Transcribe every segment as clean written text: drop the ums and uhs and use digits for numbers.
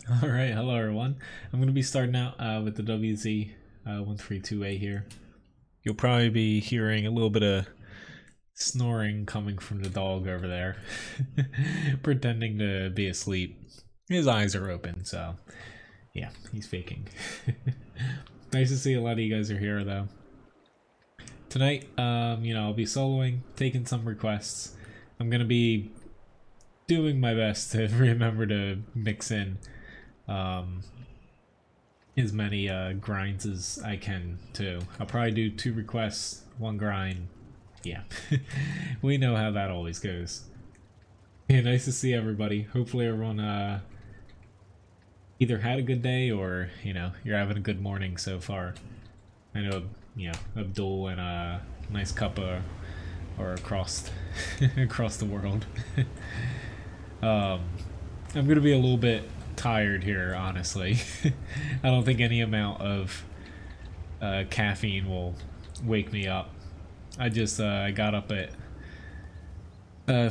Alright, hello everyone. I'm going to be starting out with the WZ 132A here. You'll probably be hearing a little bit of snoring coming from the dog over there, pretending to be asleep. His eyes are open, so yeah, he's faking. Nice to see a lot of you guys are here though. Tonight, I'll be soloing, taking some requests. I'm going to be doing my best to remember to mix in as many grinds as I can too. I'll probably do 2 requests, 1 grind. Yeah, we know how that always goes. Yeah, nice to see everybody. Hopefully everyone either had a good day or, you're having a good morning so far. I know, Abdul and a nice cuppa are across across the world. I'm gonna be a little bit tired here, honestly. I don't think any amount of caffeine will wake me up. I just I got up at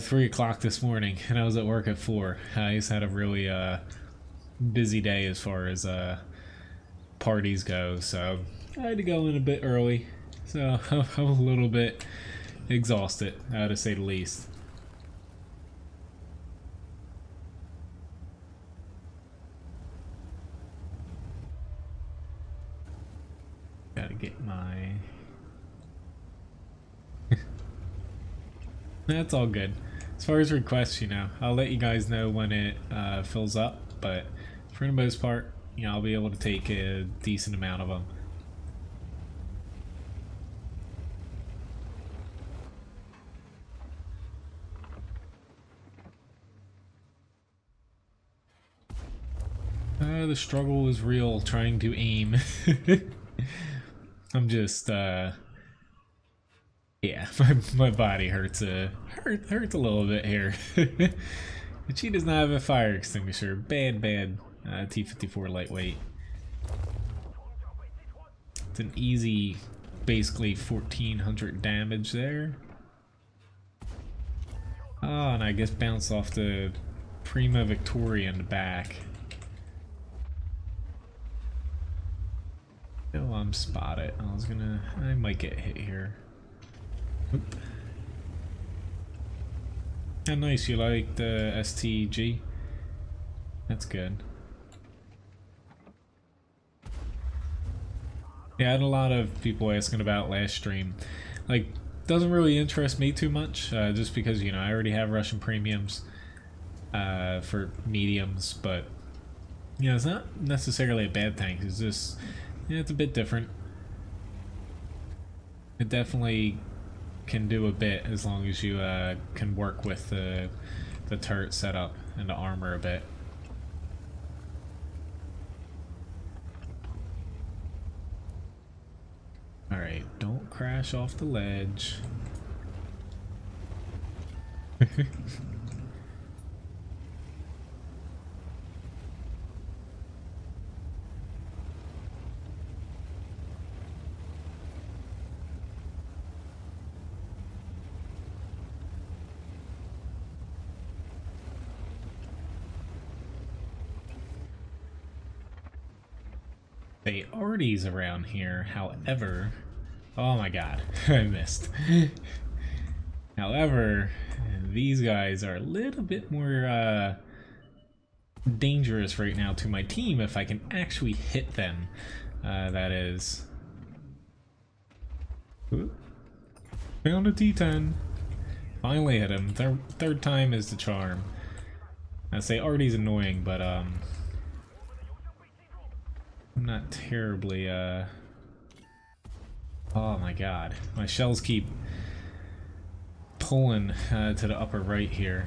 3 o'clock this morning and I was at work at 4. I just had a really busy day as far as parties go, so I had to go in a bit early, so I'm a little bit exhausted, to say the least. Gotta get my... That's all good. As far as requests, I'll let you guys know when it fills up, but for the most part, I'll be able to take a decent amount of them. The struggle is real trying to aim. I'm just, yeah, my body hurts a little bit here. But she does not have a fire extinguisher. Bad T-54 lightweight. It's an easy, basically 1400 damage there. Oh, and I guess bounced off the Prima Victoria in the back. Oh, I'm spotted. I might get hit here. Oop. Oh, nice, you like the STG? That's good. Yeah, I had a lot of people asking about last stream. Like, doesn't really interest me too much, just because, I already have Russian premiums for mediums, but, it's not necessarily a bad thing. It's just... yeah, it's a bit different. It definitely can do a bit as long as you can work with the turret setup and the armor a bit. Alright, don't crash off the ledge. They Artie's around here, however... oh my god, I missed. However, these guys are a little bit more dangerous right now to my team if I can actually hit them, that is. Ooh. Found a T10. Finally hit him. Third time is the charm. I say Artie's annoying, but I'm not terribly, oh my god. My shells keep pulling to the upper right here.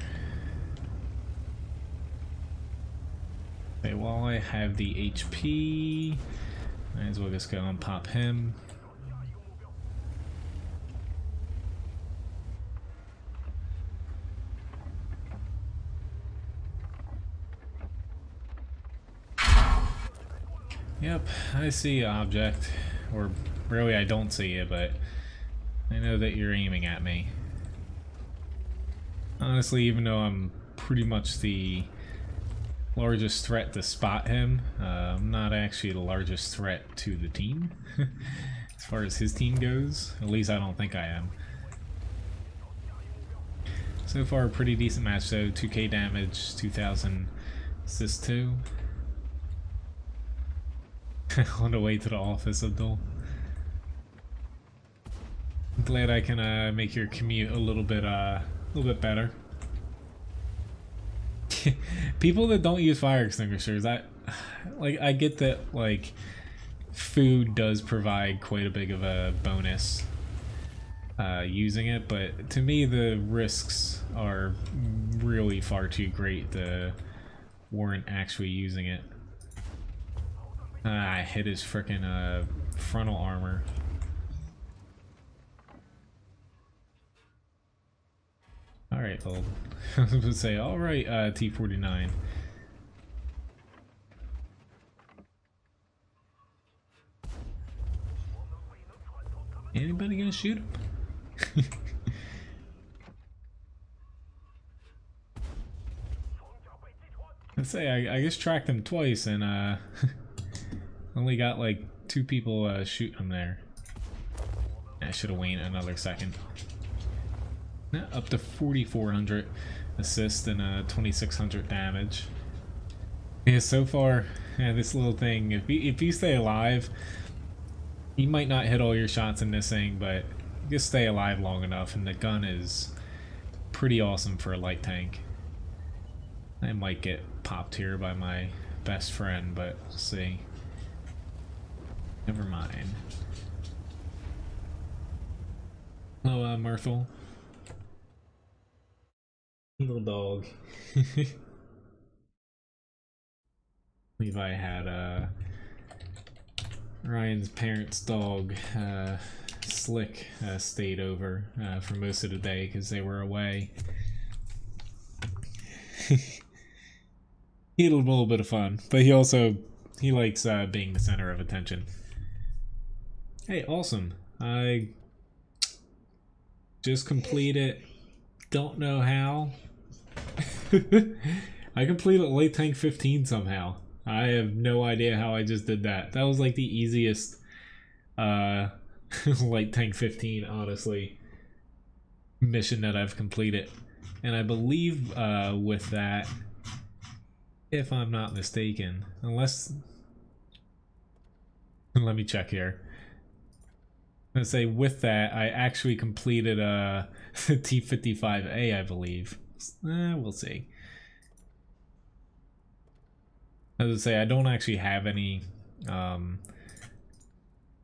Okay, while I have the HP, might as well just go and pop him. Yep, I see object, or really I don't see it, but I know that you're aiming at me. Honestly, even though I'm pretty much the largest threat to spot him. I'm not actually the largest threat to the team as far as his team goes. At least I don't think I am. So far, a pretty decent match though. 2k damage, 2000 assist 2. On the way to the office, Abdul. I'm glad I can make your commute a little bit better. People that don't use fire extinguishers, I get that like food does provide quite a big of a bonus using it, but to me the risks are really far too great to warrant actually using it. I hit his frickin' frontal armor. Alright, well, I was gonna say, alright, T-49. Anybody gonna shoot him? Let's say, I just tracked him twice and, only got like 2 people shooting him there. I should have waited another second. Up to 4,400 assist and 2,600 damage. Yeah, so far, this little thing, if you stay alive, you might not hit all your shots in this thing, but just stay alive long enough, and the gun is pretty awesome for a light tank. I might get popped here by my best friend, but we'll see. Never mind. Hello, Myrtle. Little dog. Levi had Ryan's parents' dog, Slick, stayed over for most of the day because they were away. He had a little bit of fun, but he likes being the center of attention. Hey, awesome. I just completed, don't know how. I completed Light Tank 15 somehow. I have no idea how I just did that. That was like the easiest Light Tank 15, honestly, mission that I've completed. And I believe with that, if I'm not mistaken, unless... Let me check here. I'm gonna say with that, I actually completed T-55A, I believe. We'll see. As I say, I don't actually have any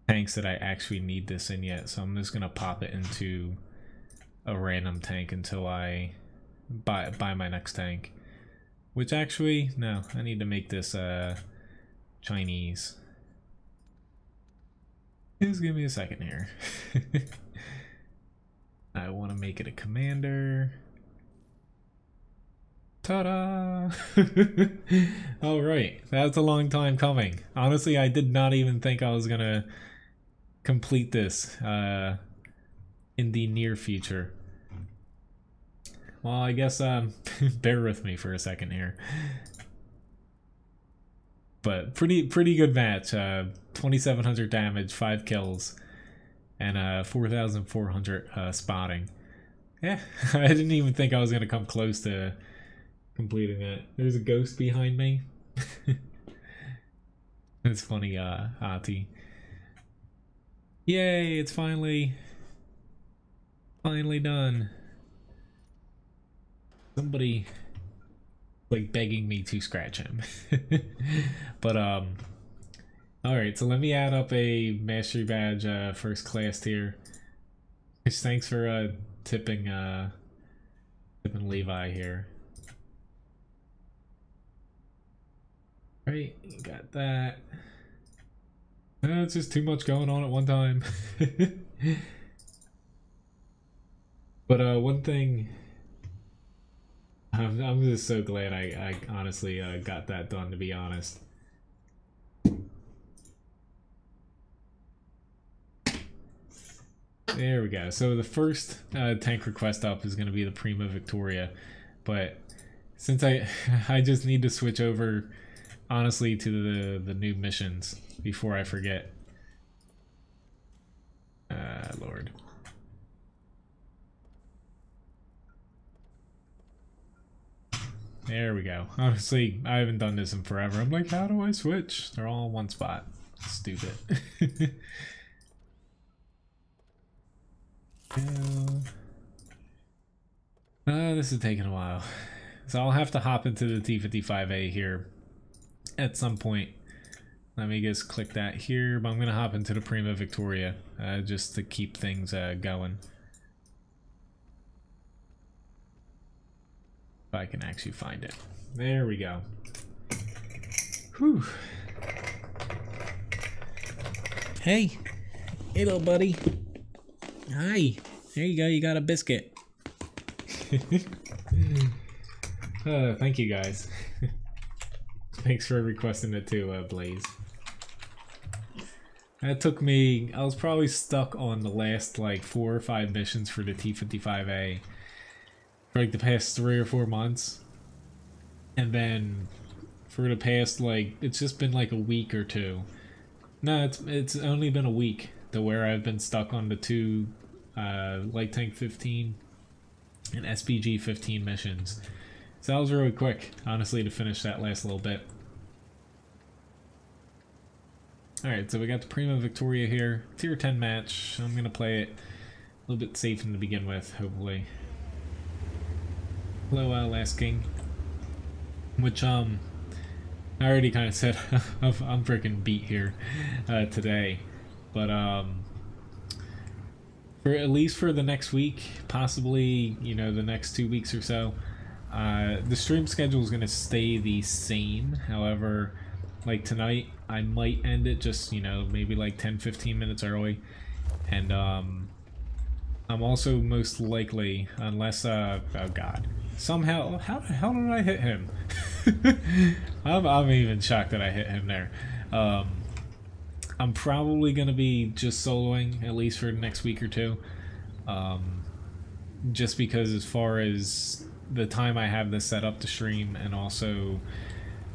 tanks that I actually need this in yet, so I'm just gonna pop it into a random tank until I buy my next tank. Which actually, no, I need to make this Chinese. Just give me a second here. I want to make it a commander. Ta-da! Alright, that's a long time coming. Honestly, I did not even think I was gonna complete this in the near future. Well, I guess bear with me for a second here. But pretty good match. 2,700 damage, 5 kills, and 4,400 spotting. Yeah, I didn't even think I was gonna come close to completing it. There's a ghost behind me. It's funny, Ati. Yay! It's finally done. Somebody like begging me to scratch him. But alright, so let me add up a mastery badge first class tier. Thanks for tipping Levi here. Right, you got that. It's just too much going on at one time. But one thing, I'm just so glad I honestly got that done, to be honest. There we go. So the first tank request up is going to be the Prima Victoria, but Since I just need to switch over, honestly, to the new missions before I forget. Lord. There we go. Honestly, I haven't done this in forever. I'm like, how do I switch? They're all in one spot. Stupid. This is taking a while. So I'll have to hop into the T55A here at some point. Let me just click that here, but I'm going to hop into the Prima Victoria just to keep things going. If I can actually find it. There we go. Whew. Hey. Hey, little buddy. Hi. There you go. You got a biscuit. Thank you, guys. Thanks for requesting it too, Blaze. That took me... I was probably stuck on the last, like, 4 or 5 missions for the T55A for, like, the past 3 or 4 months. And then for the past, like... It's just been, like, a week or 2. No, it's only been a week to where I've been stuck on the 2 Light Tank 15 and SPG 15 missions. So that was really quick, honestly, to finish that last little bit. Alright, so we got the Prima Victoria here. Tier 10 match. I'm going to play it a little bit safe to begin with, hopefully. Hello, Last King. Which, I already kind of said I'm freaking beat here today. But, for at least for the next week, possibly, you know, the next 2 weeks or so, the stream schedule is going to stay the same. However, like tonight, I might end it just, you know, maybe like 10-15 minutes early. And I'm also most likely, unless, oh god, somehow, how the hell did I hit him? I'm even shocked that I hit him there. I'm probably going to be just soloing, at least for the next week or 2. Just because as far as the time I have this set up to stream, and also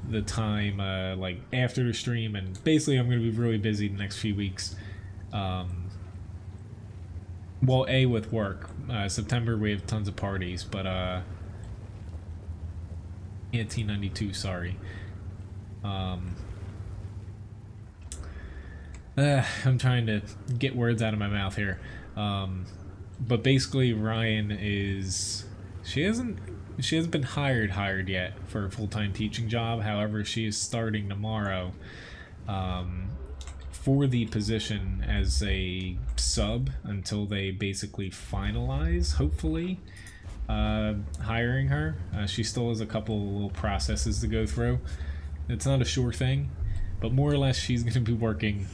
the time like after the stream, and basically I'm going to be really busy the next few weeks. Well, A, with work. September we have tons of parties, but yeah, T92, sorry. I'm trying to get words out of my mouth here. But basically Ryan is... She hasn't been hired yet for a full-time teaching job. However, she is starting tomorrow for the position as a sub until they basically finalize, hopefully, hiring her. She still has a couple little processes to go through. It's not a sure thing, but more or less she's going to be working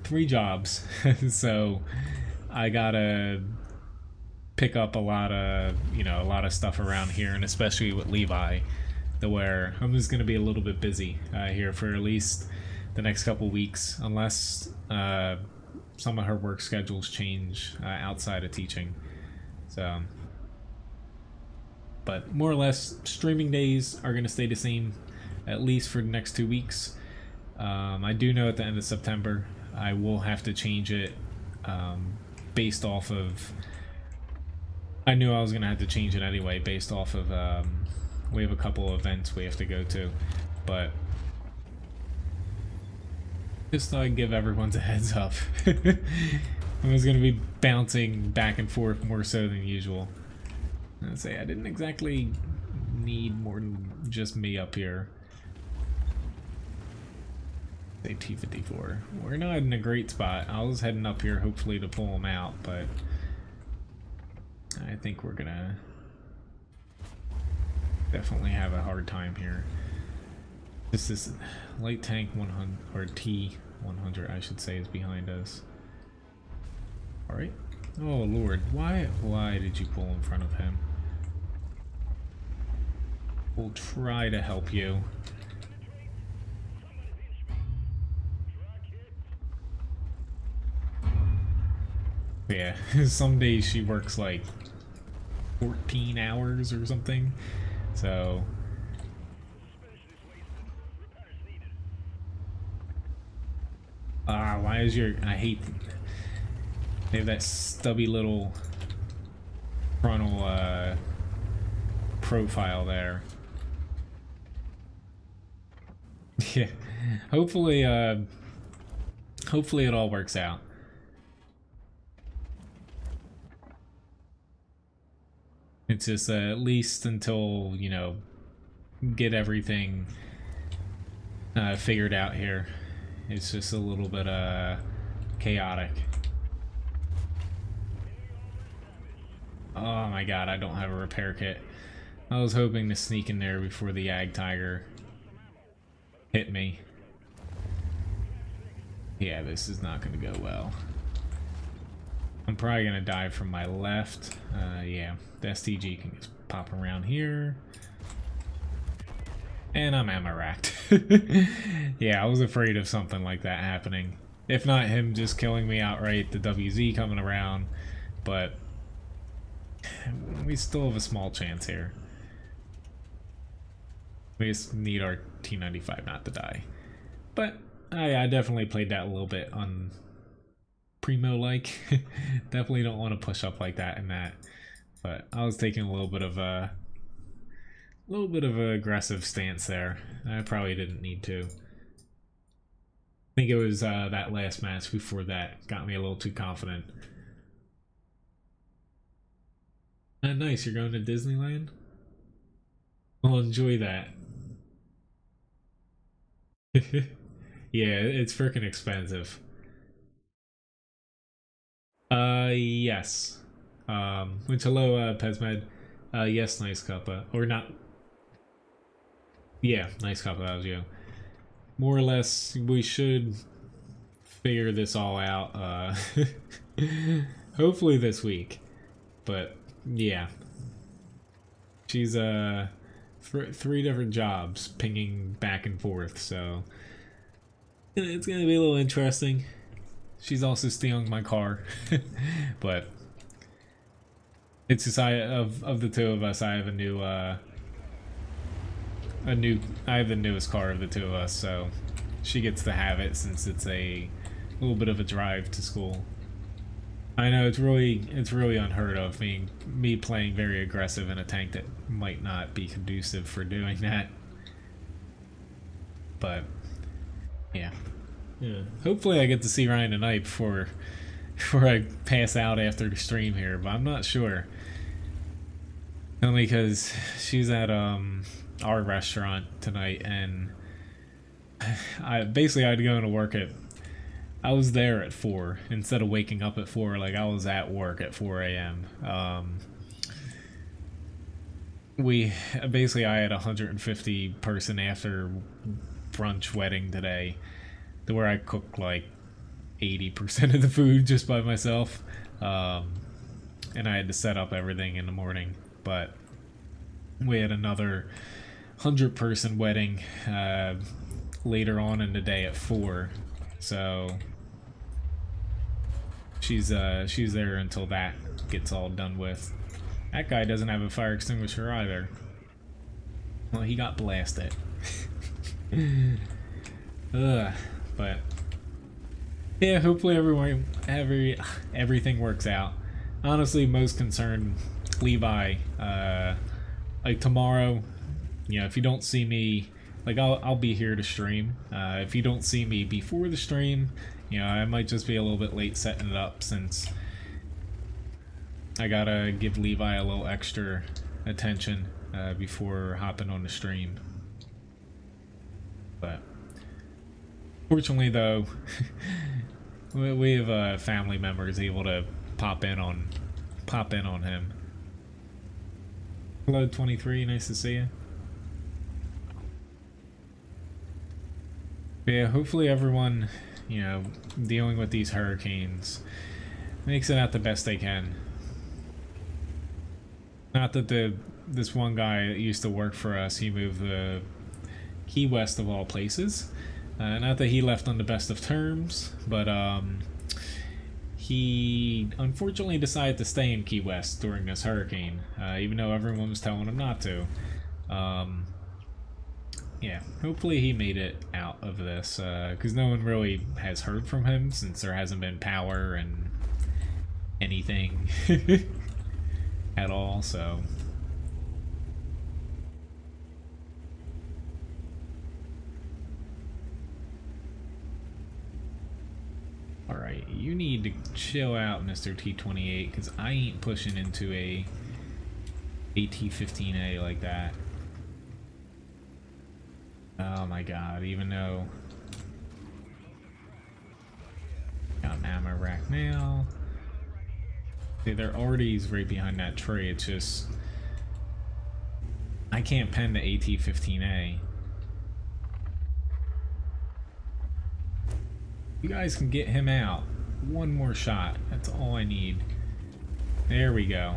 3 jobs. So I gotta pick up a lot of stuff around here, and especially with Levi, to where I'm just gonna be a little bit busy here for at least the next couple weeks, unless some of her work schedules change outside of teaching. So, but more or less, streaming days are gonna stay the same, at least for the next 2 weeks. I do know at the end of September I will have to change it based off of... I knew I was going to have to change it anyway based off of... we have a couple events we have to go to, but just thought I'd give everyone a heads up. I was going to be bouncing back and forth more so than usual. I'd say I didn't exactly need more than just me up here. Say T54. We're not in a great spot. I was heading up here hopefully to pull them out, but I think we're gonna definitely have a hard time here. This is light tank 100, or T100 I should say, is behind us. Alright. Oh lord, why did you pull in front of him? We'll try to help you. Yeah, some days she works like 14 hours or something, so Ah, why is your... I hate... They have that stubby little frontal profile there. Yeah. Hopefully it all works out. It's just at least until, you know, get everything figured out here. It's just a little bit chaotic. Oh my god, I don't have a repair kit. I was hoping to sneak in there before the Ag Tiger hit me. Yeah, this is not going to go well. I'm probably going to die from my left. Yeah, the STG can just pop around here. And I'm ammo racked. Yeah, I was afraid of something like that happening. If not him just killing me outright, the WZ coming around. But we still have a small chance here. We just need our T95 not to die. But I definitely played that a little bit on Primo-like. Definitely don't want to push up like that in that. But I was taking a little bit of an aggressive stance there. I probably didn't need to. I think it was that last match before that got me a little too confident. Nice, you're going to Disneyland? Well, enjoy that. Yeah, it's freaking expensive. Yes. Which, hello, Pesmed. Yes, nice cuppa. Or not. Yeah, nice cuppa, that was you. More or less, we should figure this all out, hopefully this week. But, yeah. She's, three different jobs pinging back and forth, so it's gonna be a little interesting. She's also stealing my car. But it's just of the two of us, I have I have the newest car of the two of us, so she gets to have it since it's a little bit of a drive to school. I know it's really unheard of, me playing very aggressive in a tank that might not be conducive for doing that. But yeah. Hopefully I get to see Ryan tonight before I pass out after the stream here, but I'm not sure. Only because she's at our restaurant tonight, and I had to go into work I was there at 4 instead of waking up at 4. Like, I was at work at 4 a.m. I had a 150 person after brunch wedding today, to where I cooked like 80% of the food just by myself, and I had to set up everything in the morning. But we had another 100 person wedding later on in the day at 4, so she's there until that gets all done with. That guy doesn't have a fire extinguisher either. Well, he got blasted. But yeah, hopefully everything works out. Honestly, most concerned Levi, like tomorrow, you know, if you don't see me, like I'll be here to stream. If you don't see me before the stream, you know, I might just be a little bit late setting it up, since I gotta give Levi a little extra attention before hopping on the stream. But fortunately, though, we have family members able to pop in on him. Hello, 23. Nice to see you. But yeah, hopefully everyone, you know, dealing with these hurricanes makes it out the best they can. Not that this one guy that used to work for us, he moved to Key West of all places. Not that he left on the best of terms, but he unfortunately decided to stay in Key West during this hurricane, even though everyone was telling him not to. yeah, hopefully he made it out of this, because no one really has heard from him since there hasn't been power and anything at all, so. Alright, you need to chill out, Mr. T-28, because I ain't pushing into a AT-15A like that. Oh my god, even though... Got an ammo rack now. See, they're already right behind that tree, it's just... I can't pen the AT-15A. You guys can get him out. One more shot. That's all I need. There we go.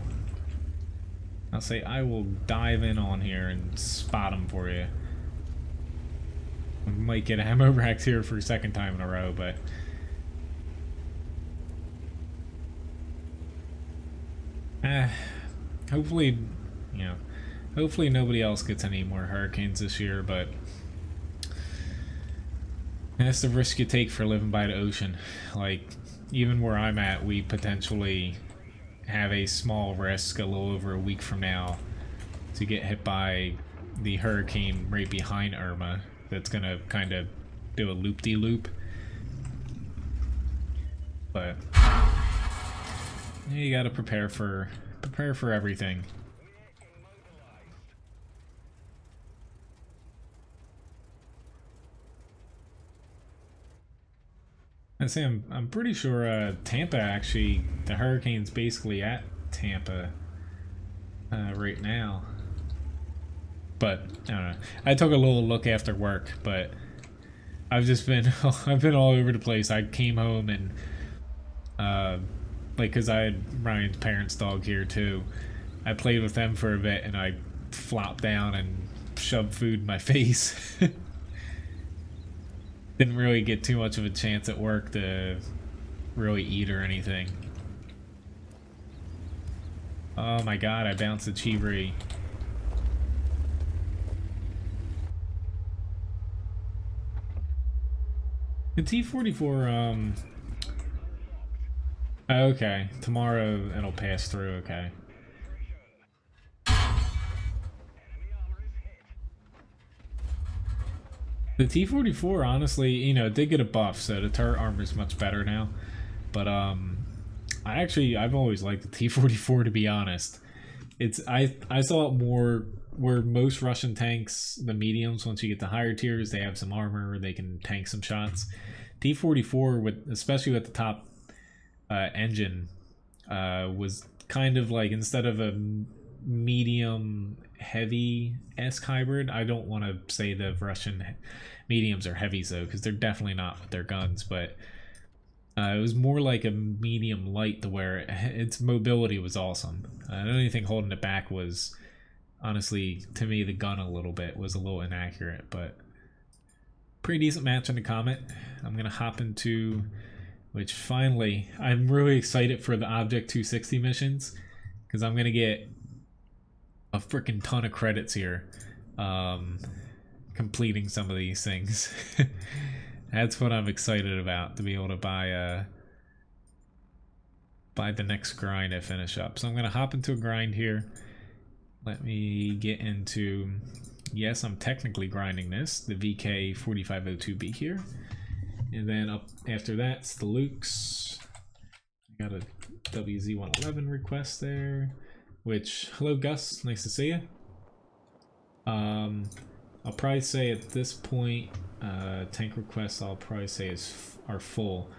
I'll say I will dive in on here and spot him for you. I might get ammo racks here for a second time in a row, but... hopefully, you know, hopefully nobody else gets any more hurricanes this year, but... That's the risk you take for living by the ocean. Like, even where I'm at, we potentially have a small risk a little over a week from now to get hit by the hurricane right behind Irma that's gonna kind of do a loop-de-loop. But you gotta prepare for everything. I say I'm pretty sure Tampa actually, the hurricane's basically at Tampa right now. But I don't know. I took a little look after work, but I've just been I've been all over the place. I came home and like, cause I had Ryan's parents' dog here too. I played with them for a bit and I flopped down and shoved food in my face. Didn't really get too much of a chance at work to really eat or anything. Oh my god, I bounced the Chivri. The T-44, okay, tomorrow it'll pass through, okay. The T-44, honestly, you know, did get a buff, so the turret armor is much better now. But I've always liked the T-44, to be honest. I saw it more where most Russian tanks, the mediums, once you get to higher tiers, they have some armor, they can tank some shots. T-44, with especially with the top engine, was kind of like, instead of a medium heavy-esque hybrid. I don't want to say the Russian mediums are heavies though, because they're definitely not with their guns, but it was more like a medium light to where its mobility was awesome. The only thing holding it back was, honestly, to me, the gun a little bit was a little inaccurate, but pretty decent match in the Comet. I'm going to hop into, which finally, I'm really excited for the Object 260 missions, because I'm going to get a freaking ton of credits here completing some of these things. That's what I'm excited about, to be able to buy the next grind I finish up. So I'm going to hop into a grind here. Let me get into, yes, I'm technically grinding this, the VK4502B here. And then up after that's the Lukes. I got a WZ111 request there. Which, hello Gus, nice to see you. I'll probably say at this point, tank requests I'll probably say are full.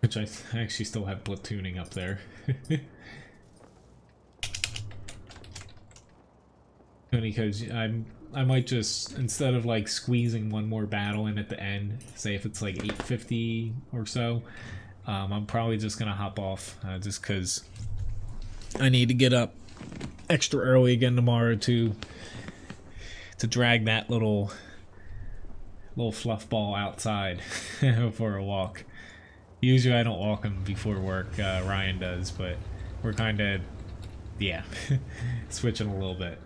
Which I actually still have platooning up there. Only because I might just, instead of like squeezing one more battle in at the end, say if it's like 850 or so, I'm probably just gonna hop off just because I need to get up extra early again tomorrow to drag that little fluff ball outside for a walk. Usually I don't walk him before work, Ryan does, but we're kind of, yeah, switching a little bit.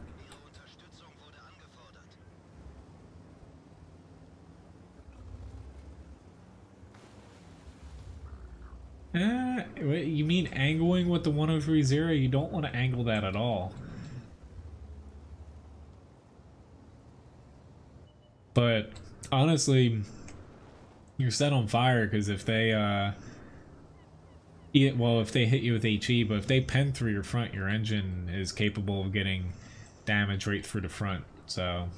Wait, you mean angling with the 1030? You don't want to angle that at all. But honestly, you're set on fire because if they if they hit you with HE, but if they pen through your front, your engine is capable of getting damage right through the front. So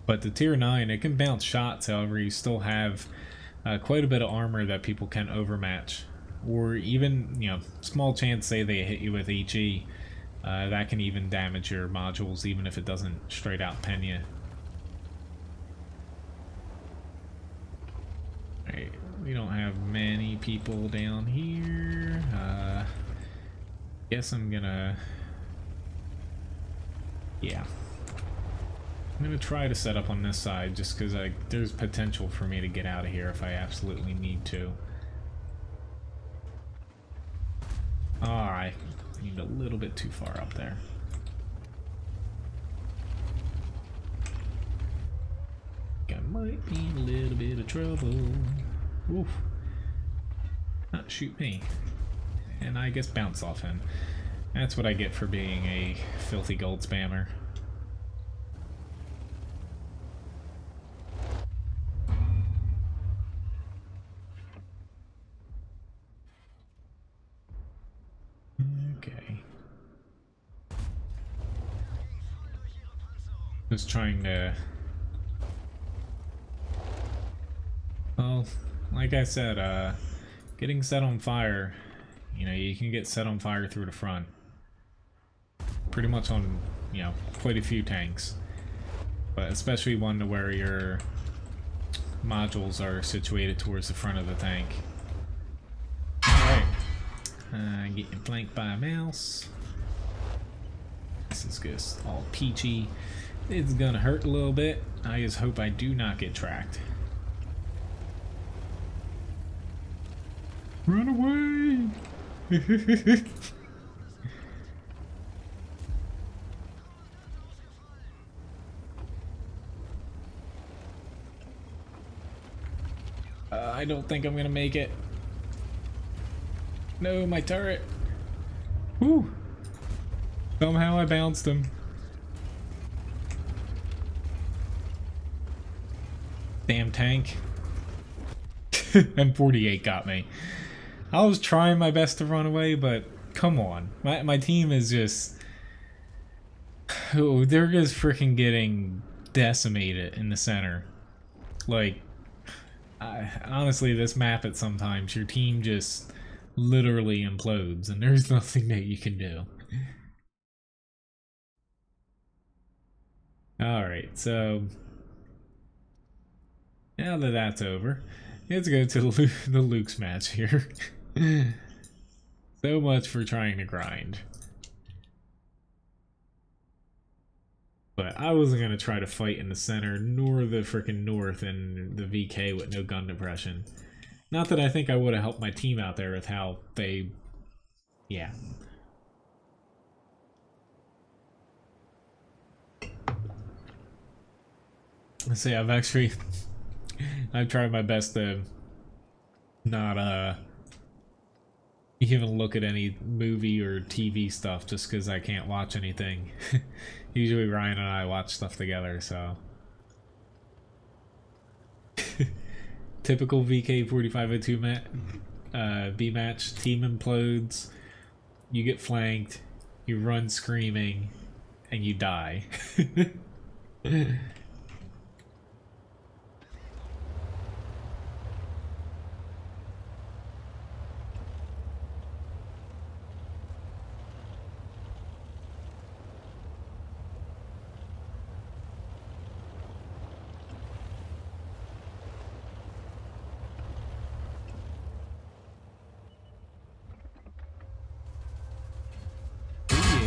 but the tier 9, it can bounce shots, however you still have quite a bit of armor that people can overmatch. Or even, you know, small chance, say they hit you with HE, that can even damage your modules even if it doesn't straight out pen you. Alright, we don't have many people down here. Guess I'm gonna... yeah. I'm gonna try to set up on this side just because there's potential for me to get out of here if I absolutely need to. Alright, I need a little bit too far up there. I might be in a little bit of trouble. Oof. Not shoot me. And I guess bounce off him. That's what I get for being a filthy gold spammer. Okay. Just trying to... well, like I said, getting set on fire, you know, you can get set on fire through the front. Pretty much on, you know, quite a few tanks. But especially one to where your modules are situated towards the front of the tank. Alright. Getting flanked by a mouse. This is just all peachy. It's gonna hurt a little bit. I just hope I do not get tracked. Run away! I don't think I'm gonna make it. No, my turret. Whew. Somehow I bounced him. Damn tank. M48 got me. I was trying my best to run away, but come on. My team is just... oh, they're just freaking getting decimated in the center. Like, honestly, this map at sometimes, your team just literally implodes, and there's nothing that you can do. Alright, so... now that that's over, let's go to the Luke's match here. So much for trying to grind. But I wasn't going to try to fight in the center, nor the frickin' north in the VK with no gun depression. Not that I think I would have helped my team out there with how they... yeah. Let's say I've actually... I've tried my best to not even look at any movie or TV stuff just because I can't watch anything. Usually Ryan and I watch stuff together, so... Typical VK 4502 B match, team implodes, you get flanked, you run screaming, and you die.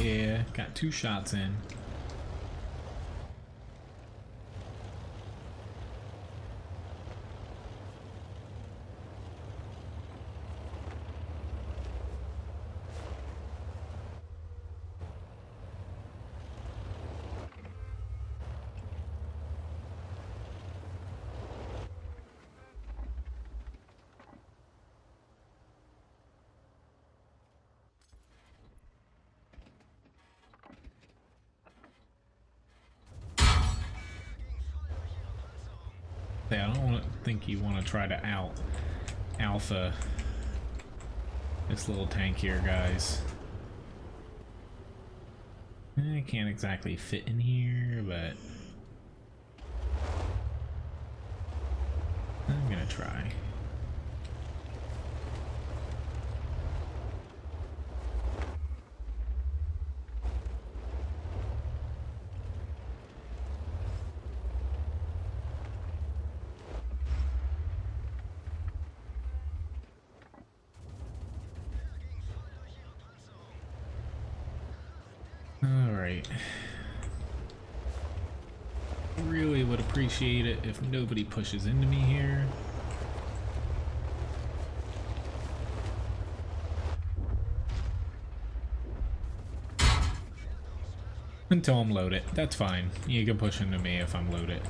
Yeah, got 2 shots in. Yeah, I don't think you want to try to alpha this little tank here, guys. I can't exactly fit in here, but I'm gonna try. Alright. Really would appreciate it if nobody pushes into me here. Until I'm loaded. That's fine. You can push into me if I'm loaded.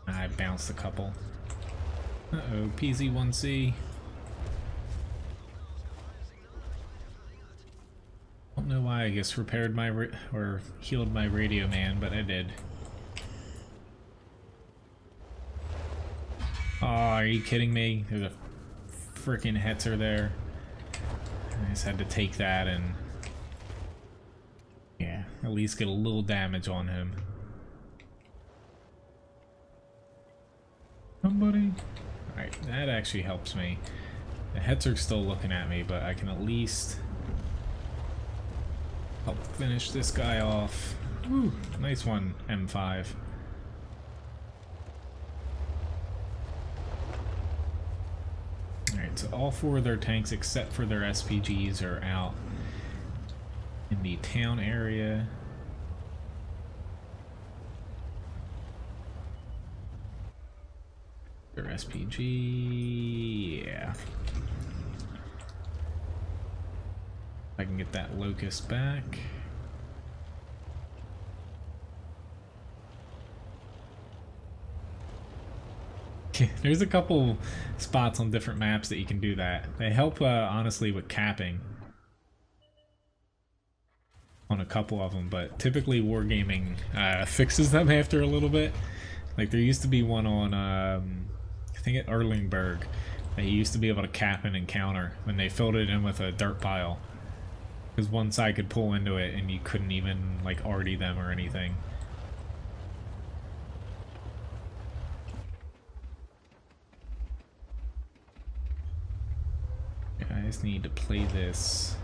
I bounced a couple. Uh-oh, PZ1C. Don't know why I guess repaired my or healed my radio man, but I did. Oh, are you kidding me? There's a freaking Hetzer there. I just had to take that and yeah, at least get a little damage on him. Somebody? Alright, that actually helps me. The Hetzer's still looking at me, but I can at least help finish this guy off. Woo, nice one, M5. Alright, so all four of their tanks except for their SPGs are out in the town area. Their SPG, yeah. I can get that Locust back. There's a couple spots on different maps that you can do that. They help, honestly, with capping on a couple of them, but typically Wargaming fixes them after a little bit. Like there used to be one on, I think at Erlingberg. They used to be able to cap an encounter when they filled it in with a dirt pile. Because one side could pull into it and you couldn't even like arty them or anything. I just need to play this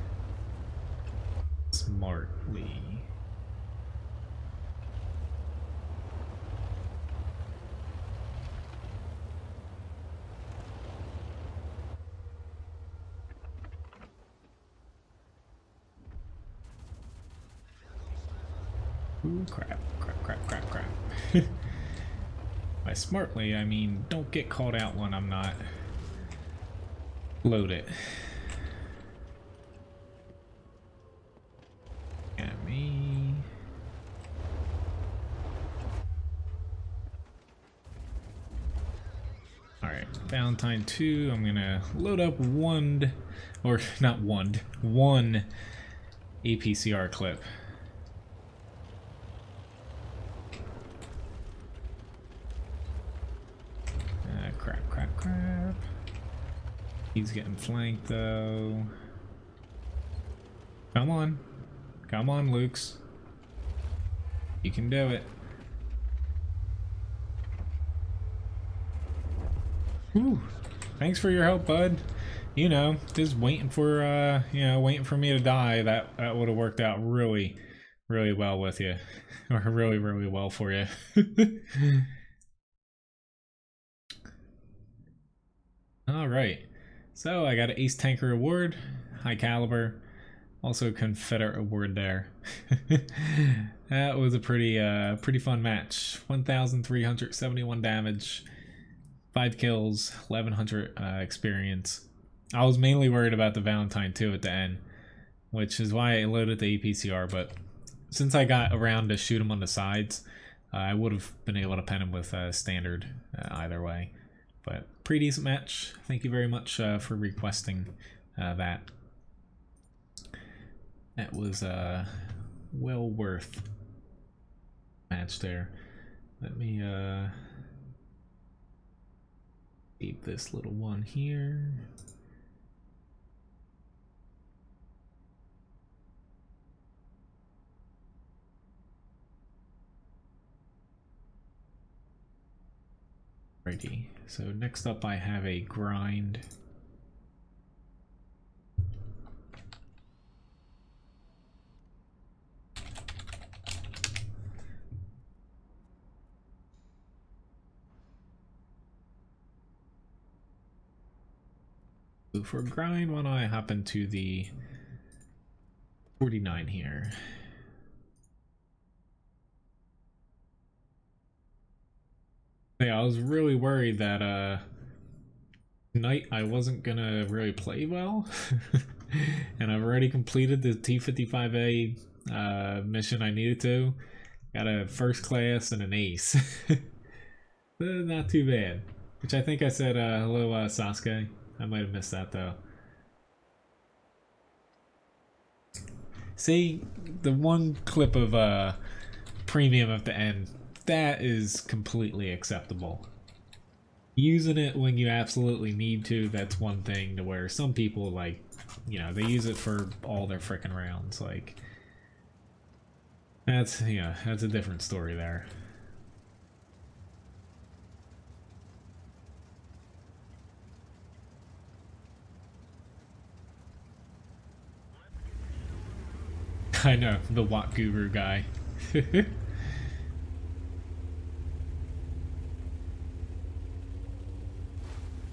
smartly. Ooh, crap, crap, crap, crap, crap. By smartly, I mean don't get called out when I'm not loaded. At me. Alright, Valentine 2, I'm gonna load up one APCR clip. Crap, crap, crap. He's getting flanked though. Come on. Come on, Lukes. You can do it. Whew. Thanks for your help, bud. You know, just waiting for waiting for me to die. That would have worked out really, really well with you. Or really, really well for you. Alright, so I got an Ace Tanker award, high caliber, also Confederate award there. That was a pretty fun match. 1,371 damage, 5 kills, 1,100 experience. I was mainly worried about the Valentine 2 at the end, which is why I loaded the APCR, but since I got around to shoot him on the sides, I would have been able to pen him with standard either way. But pretty decent match. Thank you very much for requesting that. That was well worth match there. Let me keep this little one here. Alrighty, so next up I have a grind. So for grind, why don't I hop into the 49 here? Yeah, I was really worried that tonight I wasn't gonna really play well. And I've already completed the T55A mission I needed to. Got a first class and an ace. Not too bad. Which I think I said hello Sasuke. I might have missed that though. See, the one clip of premium at the end, that is completely acceptable. Using it when you absolutely need to, that's one thing, to where some people, like, you know, they use it for all their frickin' rounds. Like, that's, yeah, that's a different story there. I know, the WoT guru guy.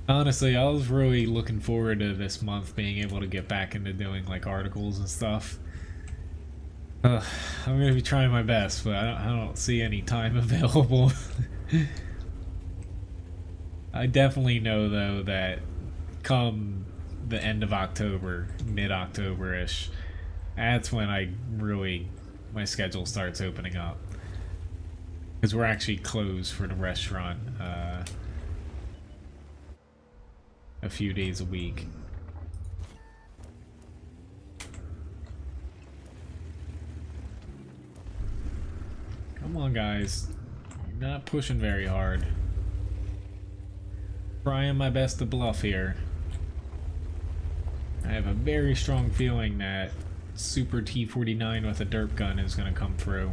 Honestly, I was really looking forward to this month being able to get back into doing like articles and stuff. I'm gonna be trying my best, but I don't see any time available. I definitely know though that come the end of October, mid-October-ish, that's when my schedule starts opening up. Because we're actually closed for the restaurant a few days a week. Come on, guys. You're not pushing very hard. Trying my best to bluff here. I have a very strong feeling that Super T49 with a derp gun is going to come through.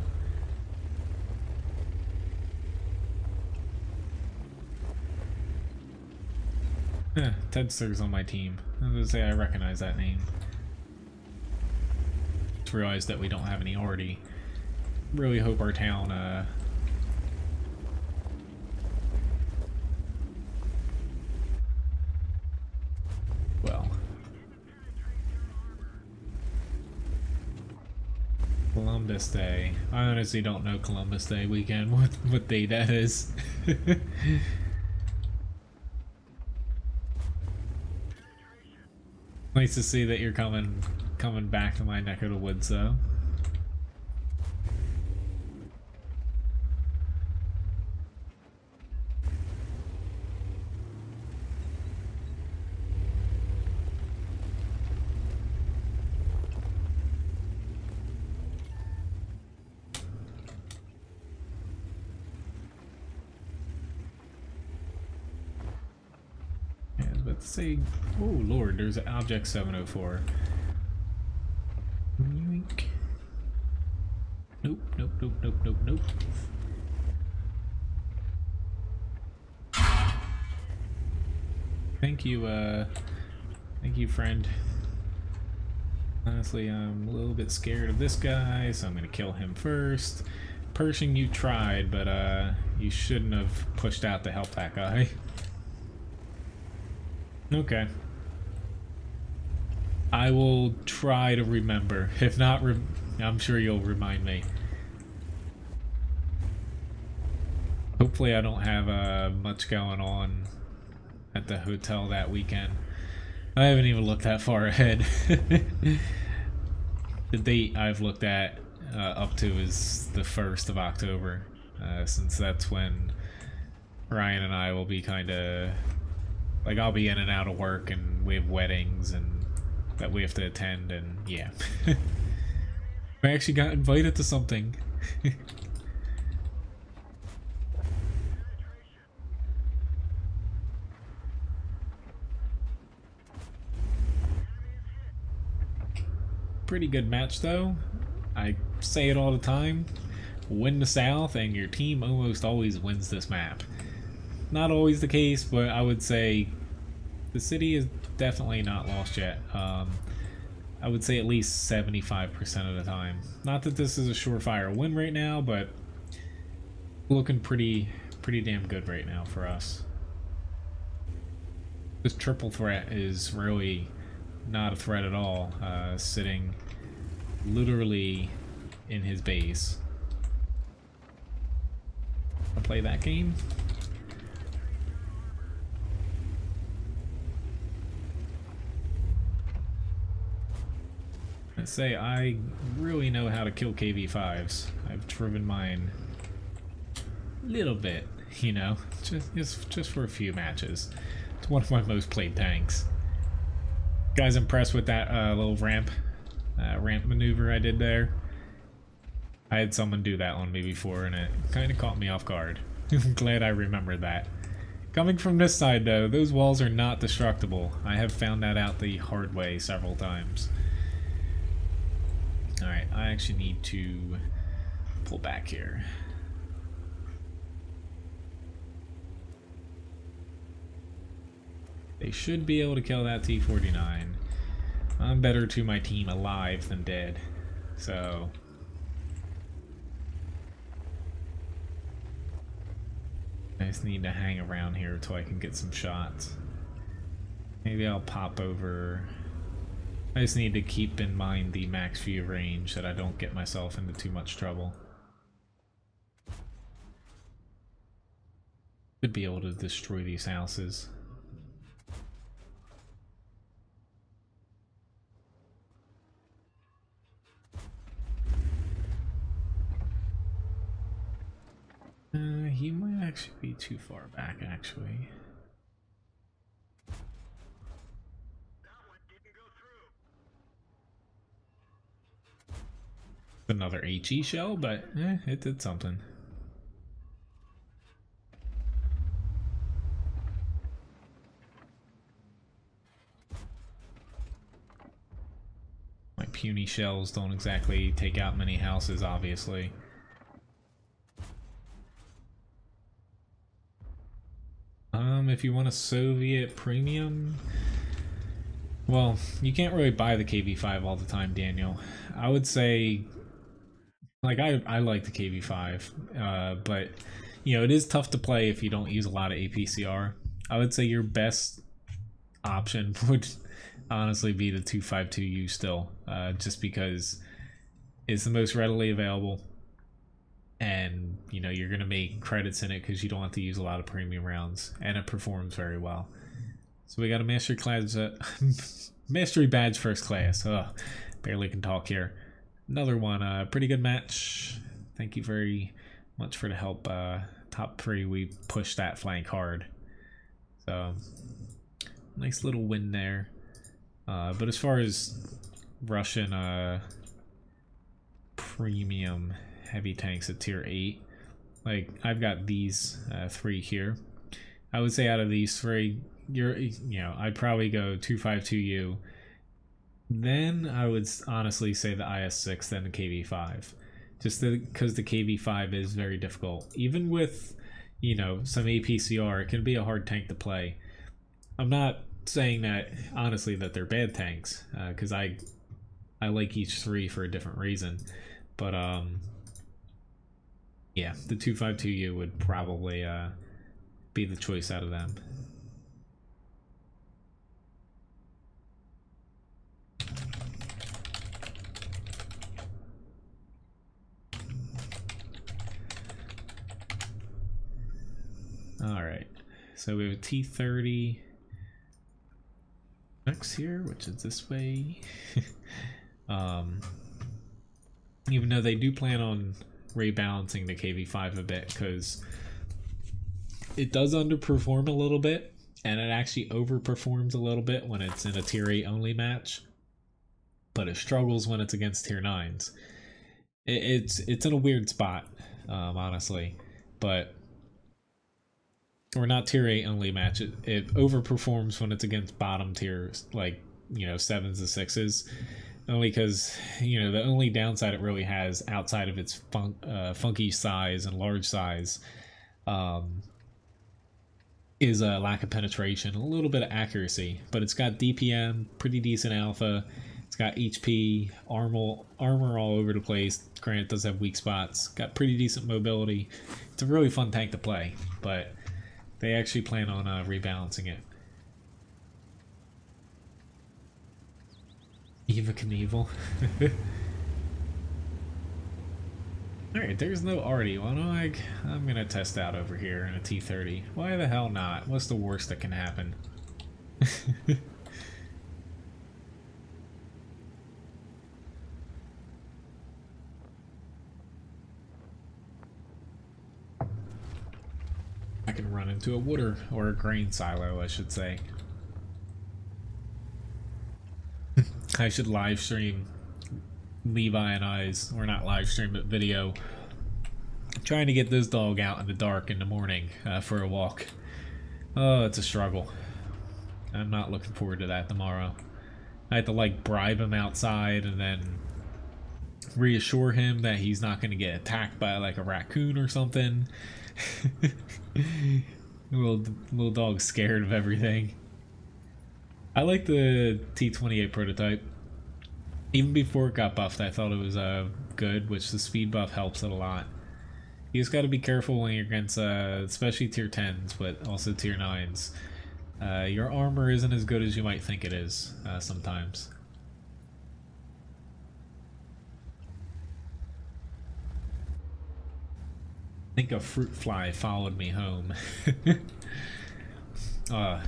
Tedster's on my team. I was gonna say I recognize that name. Just realized that we don't have any already. Really hope our town well, Columbus Day. I honestly don't know Columbus Day weekend, what day that is. Nice to see that you're coming back to my neck of the woods though. Say, oh lord, there's an object 704. Yoink. Nope, nope, nope, nope, nope, nope. Thank you, friend. Honestly, I'm a little bit scared of this guy, so I'm gonna kill him first. Pershing, you tried, but you shouldn't have pushed out to help that guy. Okay. I will try to remember. If not, I'm sure you'll remind me. Hopefully I don't have much going on at the hotel that weekend. I haven't even looked that far ahead. The date I've looked at up to is the 1st of October, since that's when Ryan and I will be kind of like, I'll be in and out of work, and we have weddings and that we have to attend, and yeah. I actually got invited to something. Pretty good match though. I say it all the time. Win the South and your team almost always wins this map. Not always the case, but I would say the city is definitely not lost yet. I would say at least 75% of the time. Not that this is a surefire win right now, but looking pretty damn good right now for us. This triple threat is really not a threat at all, sitting literally in his base. I'll play that game. I'd say I really know how to kill KV5s. I've driven mine a little bit, you know, just for a few matches. It's one of my most played tanks. Guys, impressed with that little ramp maneuver I did there? I had someone do that on me before, and it kind of caught me off guard. I'm glad I remembered that. Coming from this side, though, those walls are not destructible. I have found that out the hard way several times. Alright, I actually need to pull back here. They should be able to kill that T-49. I'm better to my team alive than dead, so... I just need to hang around here until I can get some shots. Maybe I'll pop over... I just need to keep in mind the max view range, that I don't get myself into too much trouble. Should be able to destroy these houses. He might actually be too far back, actually. Another HE shell, but it did something. My puny shells don't exactly take out many houses, obviously. If you want a Soviet premium, well, you can't really buy the KV5 all the time, Daniel. I would say, like, I like the KV5, but, you know, it is tough to play if you don't use a lot of APCR. I would say your best option would honestly be the 252U still, just because it's the most readily available. And, you know, you're going to make credits in it because you don't have to use a lot of premium rounds, and it performs very well. So we got a mastery class, mastery badge first class. Ugh, barely can talk here. Another one, pretty good match. Thank you very much for the help. Top 3, we pushed that flank hard. So, nice little win there. But as far as Russian premium heavy tanks at tier 8, like, I've got these 3 here. I would say out of these 3, you know, I'd probably go 252U. Then I would honestly say the IS-6, then the KV-5. Just because the KV-5 is very difficult. Even with, you know, some APCR, it can be a hard tank to play. I'm not saying that, honestly, that they're bad tanks, because I like each 3 for a different reason. But, yeah, the 252U would probably be the choice out of them. Alright, so we have a T-30 next here, which is this way. Even though they do plan on rebalancing the KV-5 a bit, because it does underperform a little bit, and it actually overperforms a little bit when it's in a tier 8 only match, but it struggles when it's against tier 9s. It's in a weird spot, honestly, but or not tier 8 only match. It overperforms when it's against bottom tiers, like, you know, 7s and 6s, only because, you know, the only downside it really has outside of its funky size and large size is a lack of penetration, a little bit of accuracy, but it's got DPM, pretty decent alpha. It's got HP, armor all over the place. Granted, it does have weak spots. Got pretty decent mobility. It's a really fun tank to play, but they actually plan on rebalancing it. Eva Knievel. Alright, there's no Artie. Well, no, I'm gonna test out over here in a T30. Why the hell not? What's the worst that can happen? I can run into a wooder, or a grain silo, I should say. I should live stream Levi and I's, or not live stream, but video, trying to get this dog out in the dark in the morning for a walk. Oh, it's a struggle. I'm not looking forward to that tomorrow. I have to like bribe him outside and then reassure him that he's not going to get attacked by like a raccoon or something. little dog's scared of everything. I like the T28 prototype. Even before it got buffed, I thought it was good, which the speed buff helps it a lot. You just got to be careful when you're against, especially tier 10s, but also tier 9s. Your armor isn't as good as you might think it is sometimes. I think a fruit fly followed me home.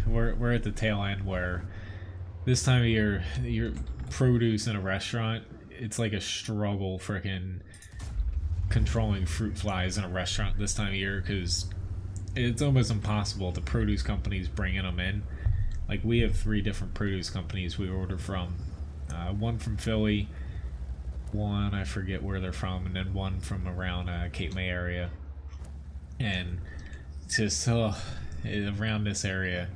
We're at the tail end where this time of year, your produce in a restaurant, it's like a struggle freaking controlling fruit flies in a restaurant this time of year, because it's almost impossible. The produce companies bringing them in. Like, we have 3 different produce companies we order from. One from Philly, one I forget where they're from, and then one from around Cape May area. And just around this area,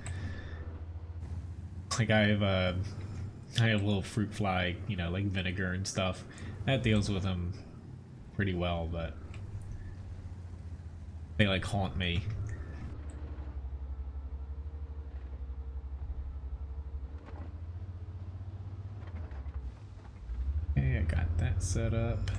like I have a little fruit fly, you know, like vinegar and stuff that deals with them pretty well, but they like haunt me. Okay, I got that set up.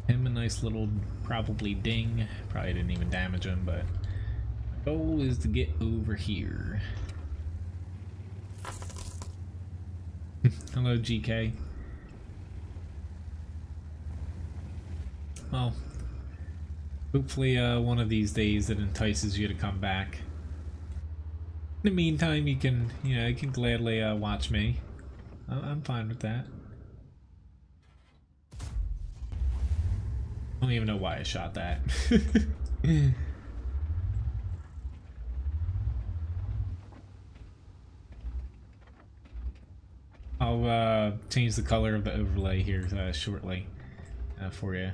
Him a nice little probably ding. Probably didn't even damage him, but my goal is to get over here. Hello, GK. Well, hopefully one of these days it entices you to come back. In the meantime, you can gladly watch me. I'm fine with that. I don't even know why I shot that. I'll change the color of the overlay here shortly for you.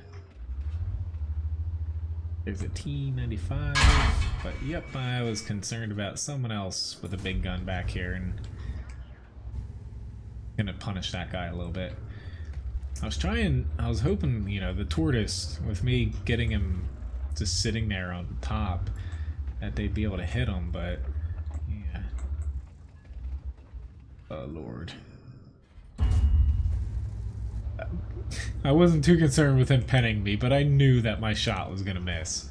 There's a T95, but yep, I was concerned about someone else with a big gun back here, and gonna punish that guy a little bit. I was hoping, you know, the tortoise, with me getting him just sitting there on top, that they'd be able to hit him, but yeah. Oh Lord. I wasn't too concerned with him penning me, but I knew that my shot was gonna miss.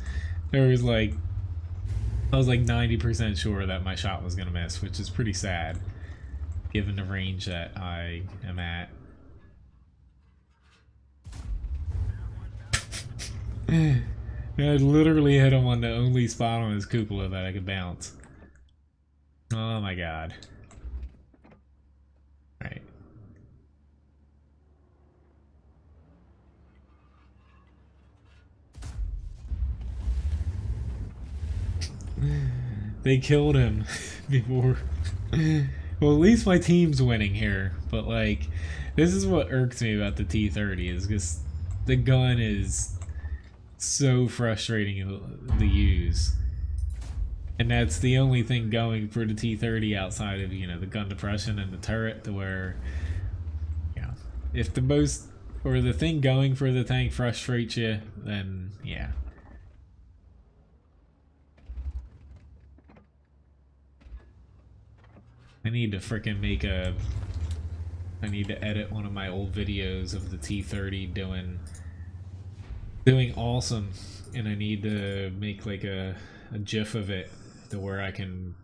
I was like 90% sure that my shot was gonna miss, which is pretty sad, given the range that I am at. I literally hit him on the only spot on his cupola that I could bounce. Oh my god. Alright. They killed him before. Well, at least my team's winning here. But like, this is what irks me about the T30 is because the gun is so frustrating to use. And that's the only thing going for the T30 outside of, you know, the gun depression and the turret, to where, yeah, if the most, or the thing going for the tank frustrates you, then yeah. I need to frickin' make a, I need to edit one of my old videos of the T30 doing awesome, and I need to make like a GIF of it to where I can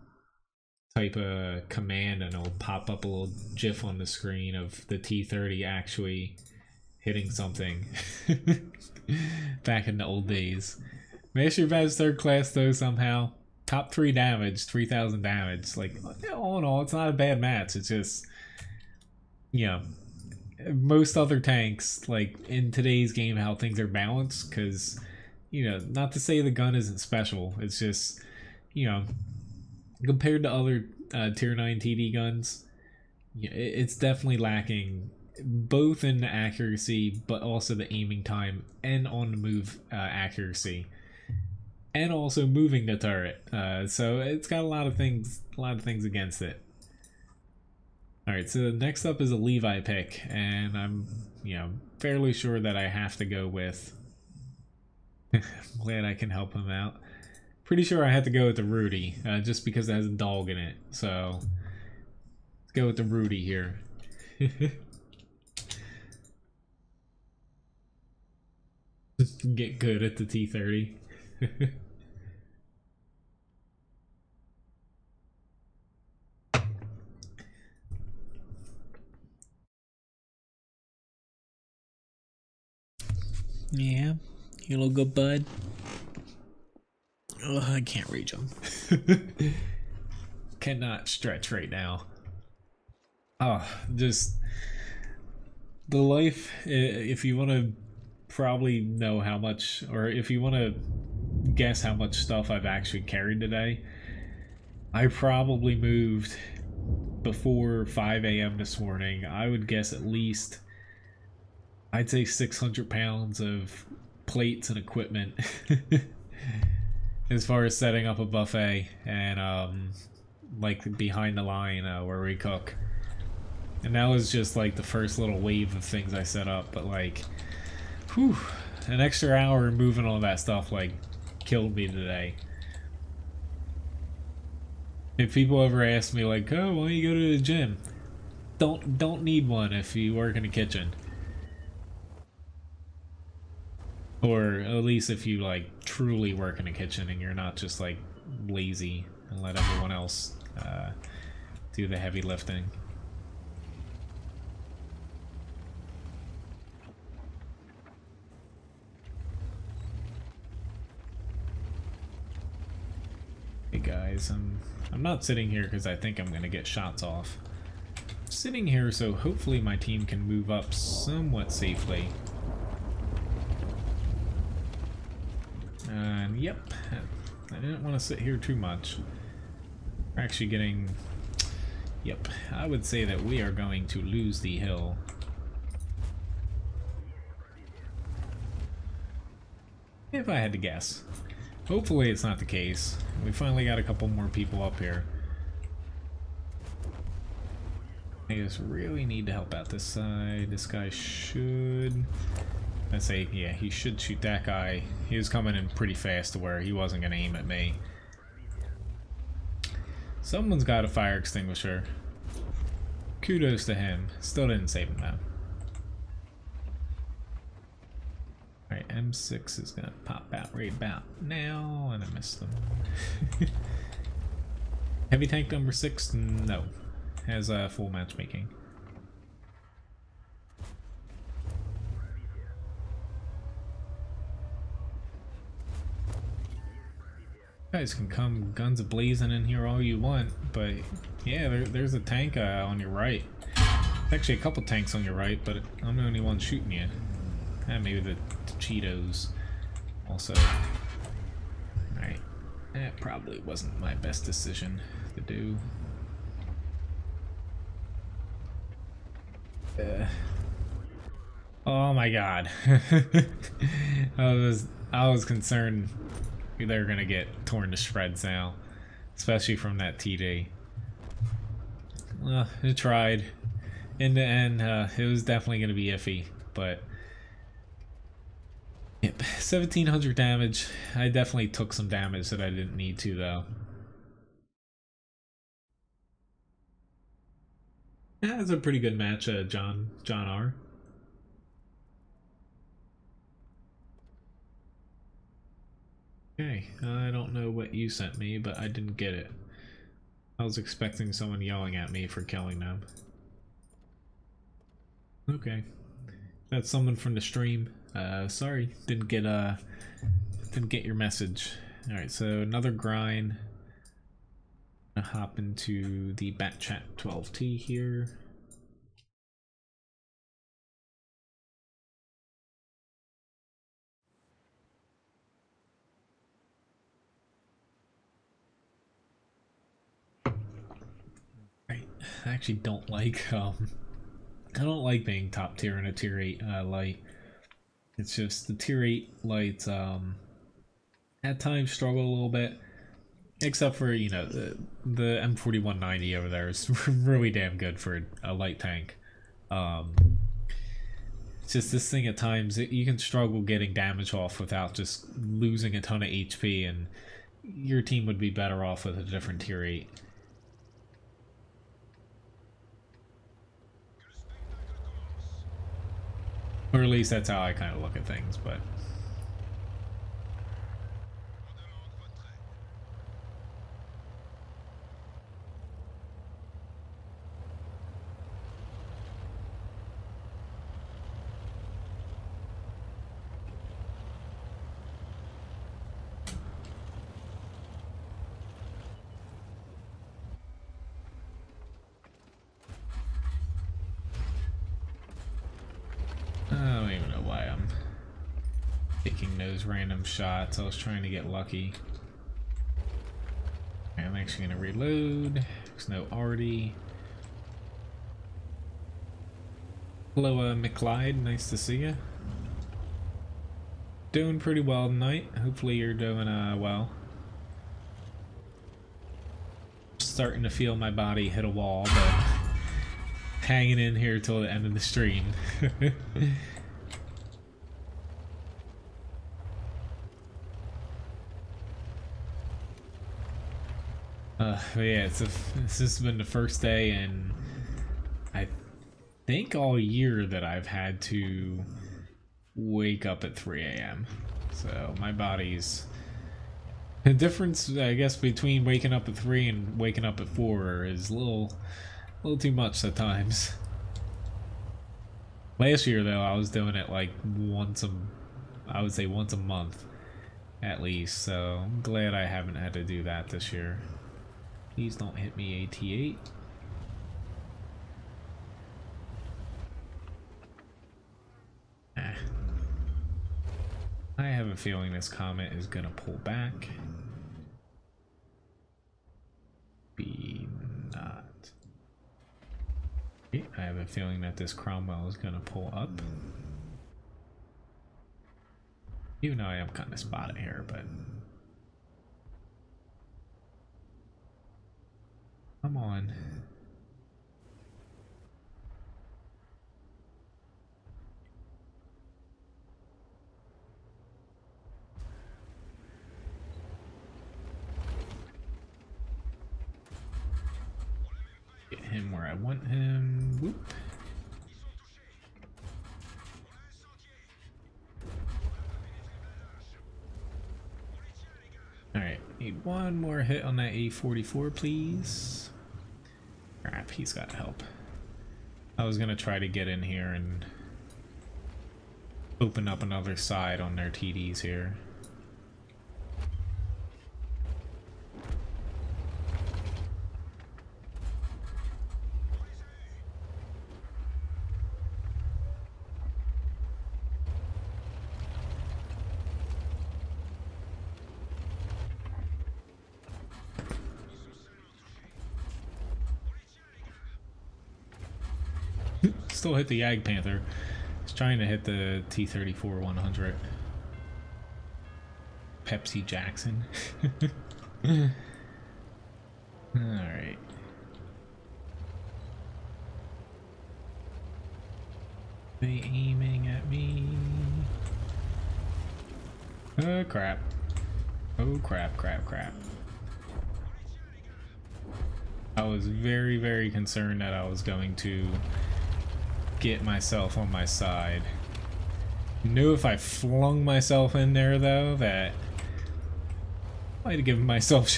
type a command and it'll pop up a little GIF on the screen of the T30 actually hitting something. Back in the old days. Master Bad's third class though somehow. Top 3 damage, 3,000 damage. Like, all in all, it's not a bad match. It's just, you know, most other tanks, like in today's game, how things are balanced, because, you know, not to say the gun isn't special, it's just, you know, compared to other tier 9 TD guns, it's definitely lacking both in the accuracy but also the aiming time and on the move accuracy, and also moving the turret. So it's got a lot of things against it. Alright, so next up is a Levi pick, and I'm, you know, fairly sure that I have to go with I'm glad I can help him out. Pretty sure I had to go with the Rudy, just because it has a dog in it. So, let's go with the Rudy here. Get good at the T30. Yeah, you look good, bud. Oh, I can't reach him. Cannot stretch right now. Oh, just the life, if you want to probably know how much, or if you want to guess how much stuff I've actually carried today, I probably moved before 5 a.m. this morning. I would guess at least, I'd say 600 pounds of plates and equipment. As far as setting up a buffet and like behind the line where we cook. And that was just like the first little wave of things I set up, but like, whew, an extra hour moving all that stuff like killed me today. If people ever ask me like, oh, why don't you go to the gym? Don't need one if you work in the kitchen. Or at least if you like truly work in a kitchen and you're not just like lazy and let everyone else do the heavy lifting. Hey guys, I'm not sitting here because I think I'm gonna get shots off. I'm sitting here so hopefully my team can move up somewhat safely. And yep, I didn't want to sit here too much. We're actually getting, yep, I would say that we are going to lose the hill. If I had to guess. Hopefully it's not the case. We finally got a couple more people up here. I just really need to help out this side. This guy should... I say, yeah, he should shoot that guy. He was coming in pretty fast to where he wasn't going to aim at me. Someone's got a fire extinguisher. Kudos to him. Still didn't save him though. Alright, M6 is going to pop out right about now, and I missed him. Heavy tank number 6? No. Has full matchmaking. You guys can come guns a-blazing in here all you want, but yeah, there's a tank on your right. Actually a couple tanks on your right, but I'm the only one shooting you. And maybe the Cheetos also. Alright. That probably wasn't my best decision to do. Oh my god. I was concerned they were gonna get torn to shreds now, especially from that TD. Well, it tried. In the end, it was definitely gonna be iffy, but yep, 1700 damage. I definitely took some damage that I didn't need to though. Yeah, it's a pretty good match, John R. Okay, I don't know what you sent me, but I didn't get it. I was expecting someone yelling at me for killing them. Okay, that's someone from the stream. Sorry, didn't get your message. All right, so another grind. Gonna hop into the Bat Chat 12T here. Right, I actually don't like I don't like being top tier in a tier 8 light. It's just the tier 8 lights at times struggle a little bit. Except for, you know, the M4190 over there is really damn good for a light tank. It's just this thing at times, you can struggle getting damage off without just losing a ton of HP, and your team would be better off with a different tier 8. Or at least that's how I kind of look at things, but... I don't even know why I'm taking those random shots. I was trying to get lucky. I'm actually going to reload. There's no Artie. Hello, McLeod. Nice to see you. Doing pretty well tonight. Hopefully you're doing well. Starting to feel my body hit a wall, but hanging in here till the end of the stream. But yeah, this has been the first day, and I think all year that I've had to wake up at 3 a.m. So my body's... The difference, I guess, between waking up at 3 and waking up at 4 is a little too much at times. Last year, though, I was doing it like I would say once a month at least, so I'm glad I haven't had to do that this year. Please don't hit me, AT8. I have a feeling this comet is gonna pull back. Be not. I have a feeling that this Cromwell is gonna pull up. Even though I am kind of spotted here, but come on. Get him where I want him. Whoop. Alright, need one more hit on that A44, please. Crap, he's got help. I was gonna try to get in here and open up another side on their TDs here. Still hit the Yag Panther. Just trying to hit the T-34 100. Pepsi Jackson. Alright. They aiming at me. Oh crap. Oh crap, crap, crap. I was very, very concerned that I was going to get myself on my side. Knew if I flung myself in there though that I might have given myself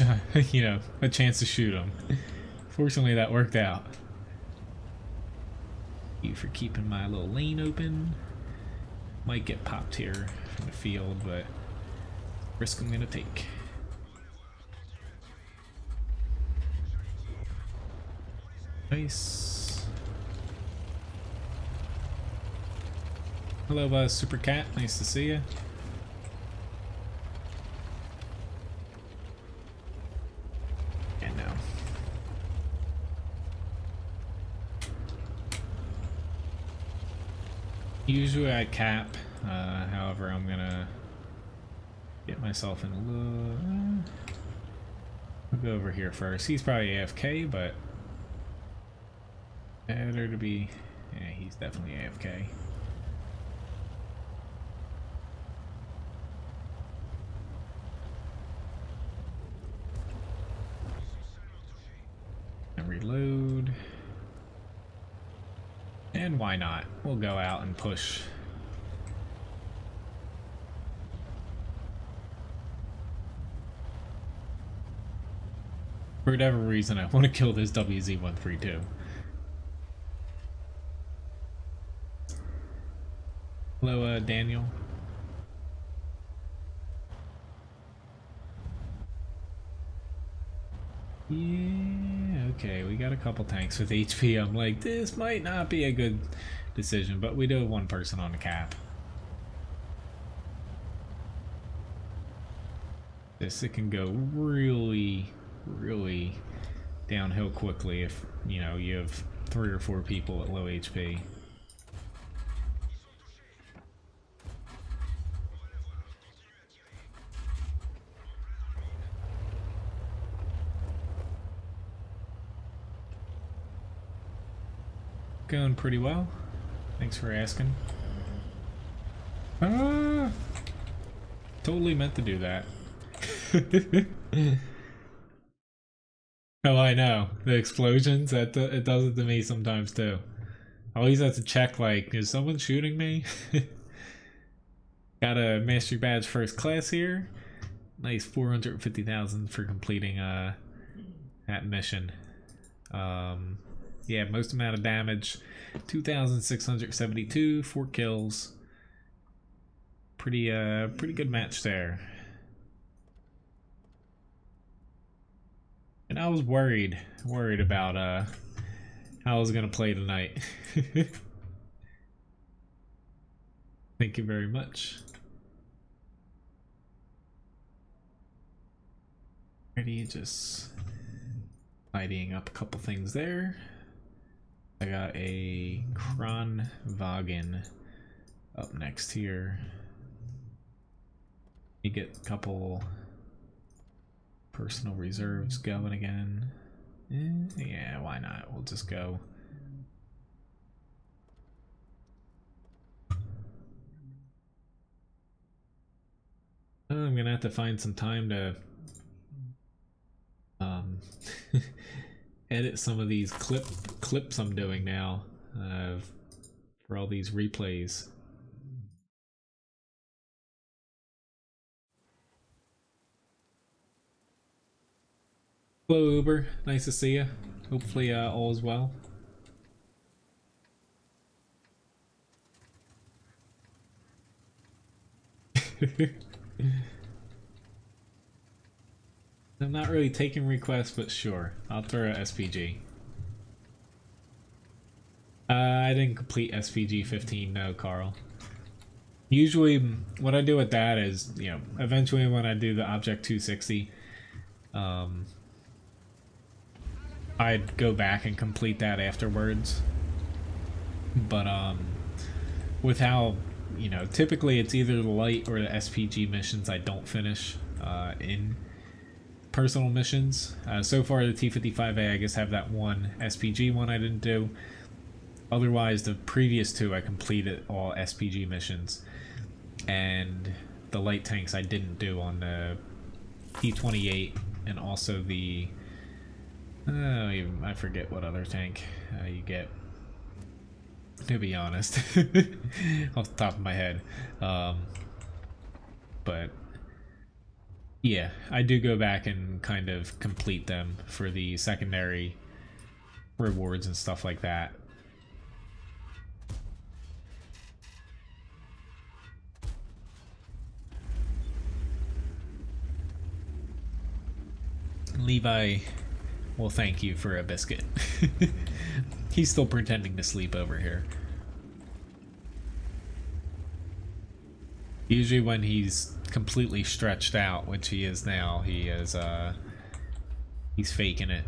you know, a chance to shoot him. Fortunately that worked out. Thank you for keeping my little lane open. Might get popped here from the field, but risk I'm gonna take. Nice. Hello, Super Cat. Nice to see you. And now. Usually I cap, however I'm gonna get myself in a little... I'll go over here first. He's probably AFK, but better to be... Yeah, he's definitely AFK. And reload. And why not? We'll go out and push. For whatever reason, I want to kill this WZ-132. Hello, Daniel. Yeah, okay, we got a couple tanks with HP. I'm like, this might not be a good decision, but we do have one person on the cap. It can go really, really downhill quickly if, you know, you have 3 or 4 people at low HP. Going pretty well. Thanks for asking. Ah! Totally meant to do that. Oh, I know. The explosions, it does it to me sometimes too. I always have to check, like, is someone shooting me? Got a mastery badge first class here. Nice 450,000 for completing that mission. Yeah, most amount of damage, 2,672, 4 kills. Pretty good match there. And I was worried about how I was gonna play tonight. Thank you very much. Ready, just tidying up a couple things there. I got a Kronwagen up next here. You get a couple personal reserves going again. Yeah, why not? We'll just go. I'm gonna have to find some time to edit some of these clips I'm doing now for all these replays. Hello Uber, nice to see you. Hopefully all is well. I'm not really taking requests, but sure, I'll throw a SPG. I didn't complete SPG 15, no, Carl. Usually, what I do with that is, you know, eventually when I do the Object 260, I'd go back and complete that afterwards. But with how, you know, typically it's either the light or the SPG missions I don't finish in personal missions. So far the T-55A I guess have that one SPG one I didn't do. Otherwise the previous two I completed all SPG missions, and the light tanks I didn't do on the T-28 and also the I forget what other tank you get, to be honest, off the top of my head. But yeah, I do go back and kind of complete them for the secondary rewards and stuff like that. Levi, well, thank you for a biscuit. He's still pretending to sleep over here. Usually when he's completely stretched out, which he is now, he's faking it.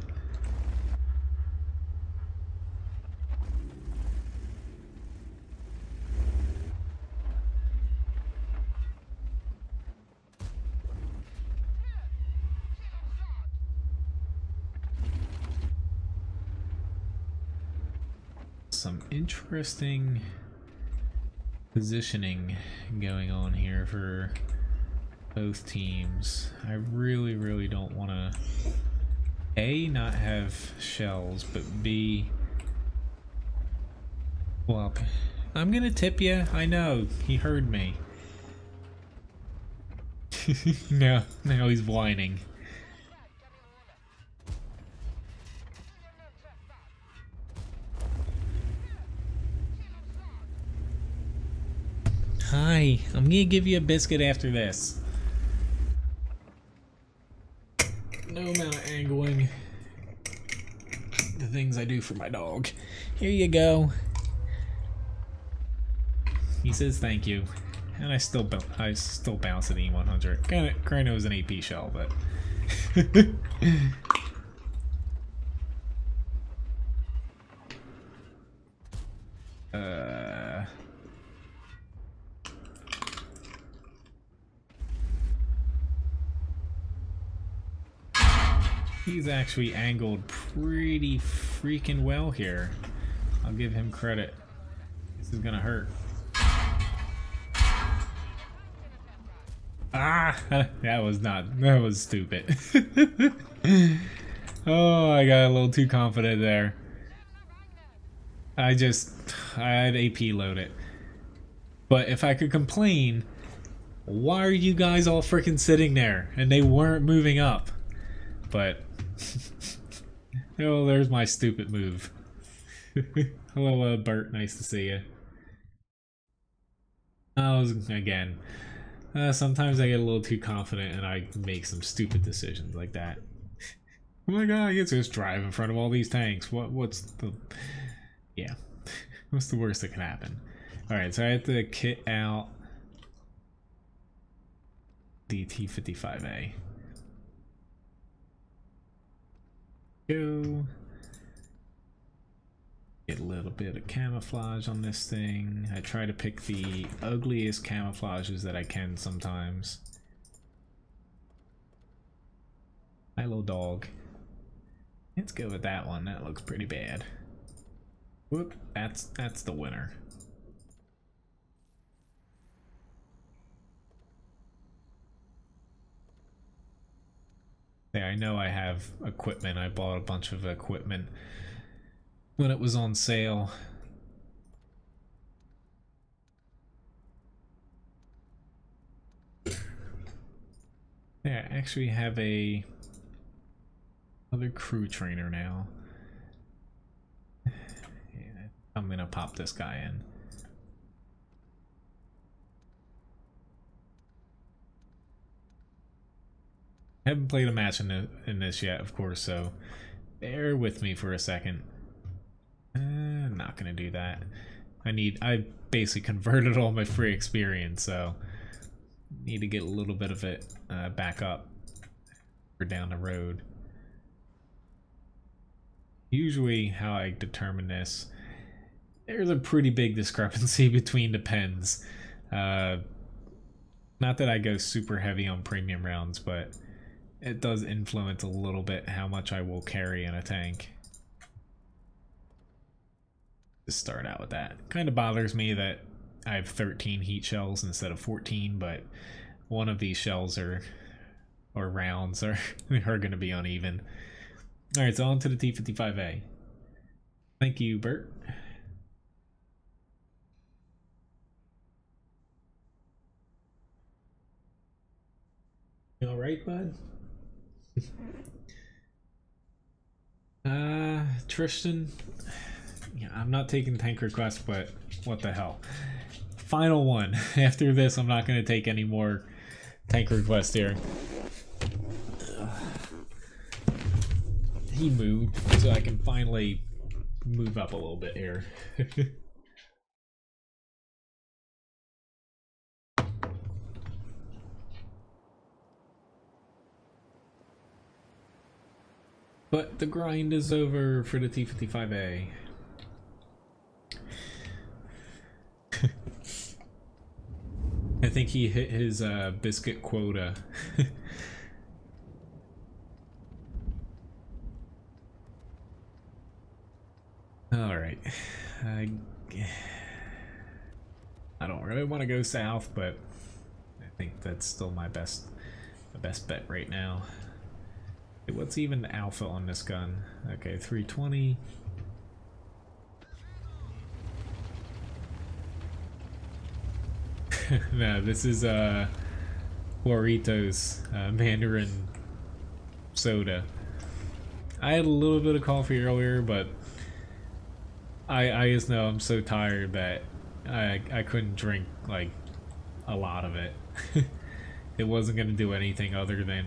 Some interesting positioning going on here for both teams. I really don't want to A, not have shells, but B, well, I'm gonna tip you. I know, he heard me. No, now he's whining. Hi, I'm gonna give you a biscuit after this. No amount of angling. The things I do for my dog. Here you go. He says thank you, and I still bounce at E100. Granted, it was an AP shell, but. He's actually angled pretty freaking well here. I'll give him credit. This is gonna hurt. Ah! That was stupid. Oh, I got a little too confident there. I had AP loaded. But if I could complain, why are you guys all freaking sitting there? And they weren't moving up. But, oh, there's my stupid move. Hello, Bert. Nice to see you. Again, sometimes I get a little too confident and I make some stupid decisions like that. Oh my god, I get to just drive in front of all these tanks. What's the... Yeah. What's the worst that can happen? Alright, so I have to kit out the T-55A. Go. Get a little bit of camouflage on this thing. I try to pick the ugliest camouflages that I can sometimes. Hi, little dog. Let's go with that one. That looks pretty bad. Whoop, that's the winner. Yeah, I know I have equipment. I bought a bunch of equipment when it was on sale. Yeah, I actually have another crew trainer now. Yeah, I'm gonna pop this guy in. I haven't played a match in this yet, of course, so bear with me for a second. I'm not gonna do that. I basically converted all my free experience, so need to get a little bit of it back up or down the road. Usually how I determine this there's a pretty big discrepancy between the pens. Not that I go super heavy on premium rounds, but it does influence a little bit how much I will carry in a tank. Just start out with that. Kind of bothers me that I have 13 heat shells instead of 14, but one of these shells or rounds are going to be uneven. Alright, so on to the T-55A. Thank you, Bert. You alright, bud? Tristan? Yeah, I'm not taking tank requests, but what the hell. Final one. After this, I'm not going to take any more tank requests here. He moved, so I can finally move up a little bit here. But the grind is over for the T-55A. I think he hit his biscuit quota. Alright. I don't really want to go south, but I think that's still my best bet right now. Okay, what's even the alpha on this gun? Okay, 320. No, this is Warritos Mandarin soda. I had a little bit of coffee earlier, but I just know I'm so tired that I couldn't drink like a lot of it. It wasn't gonna do anything other than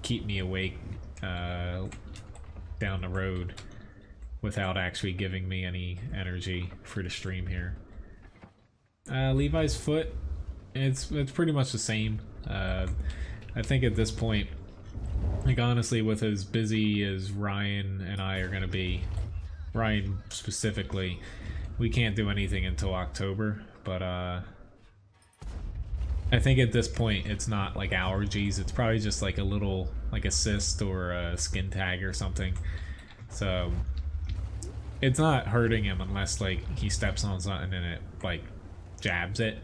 keep me awake down the road without actually giving me any energy for the stream here. Levi's foot, it's pretty much the same. I think at this point, like honestly, with as busy as Ryan and I are gonna be, Ryan specifically, we can't do anything until October, but I think at this point it's not like allergies, it's probably just like a little like a cyst or a skin tag or something. So it's not hurting him unless like he steps on something and it like jabs it.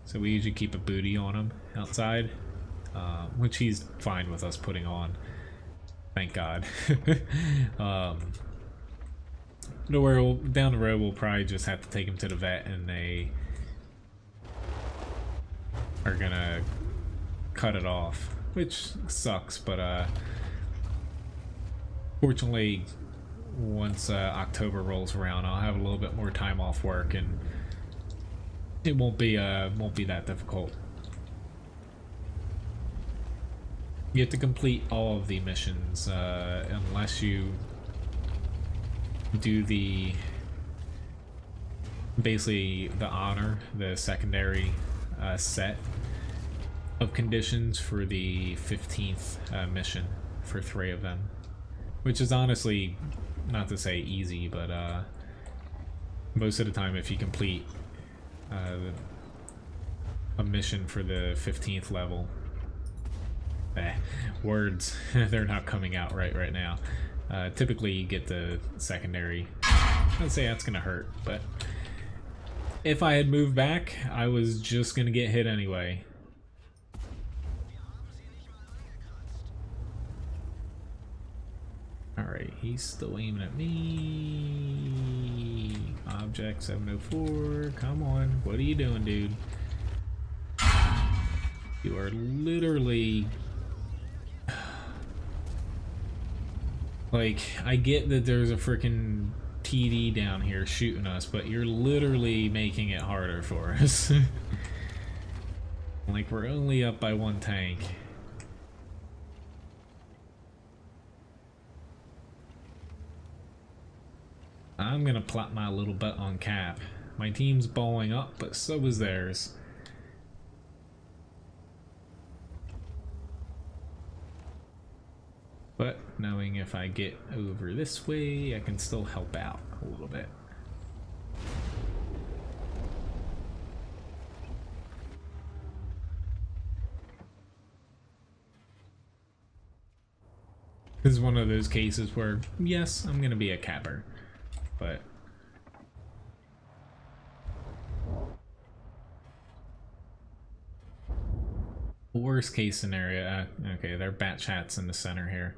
So we usually keep a booty on him outside, which he's fine with us putting on, thank God. Down the road we'll probably just have to take him to the vet, and they are gonna cut it off, which sucks, but fortunately once October rolls around I'll have a little bit more time off work and it won't be that difficult. You have to complete all of the missions unless you do basically the honor, the secondary set of conditions for the 15th mission for 3 of them, which is honestly, not to say easy, but most of the time if you complete a mission for the 15th level, words, they're not coming out right now. Typically you get the secondary. I'd say that's gonna hurt, but if I had moved back, I was just gonna get hit anyway. Alright, he's still aiming at me. Object 704, come on. What are you doing, dude? You are literally... Like, I get that there's a freaking TD down here shooting us, but you're literally making it harder for us. Like, we're only up by 1 tank. I'm gonna plot my little butt on cap. My team's balling up, but so is theirs. But knowing if I get over this way, I can still help out a little bit. This is one of those cases where, yes, I'm gonna be a capper, but worst case scenario, okay, their bat chat's in the center here.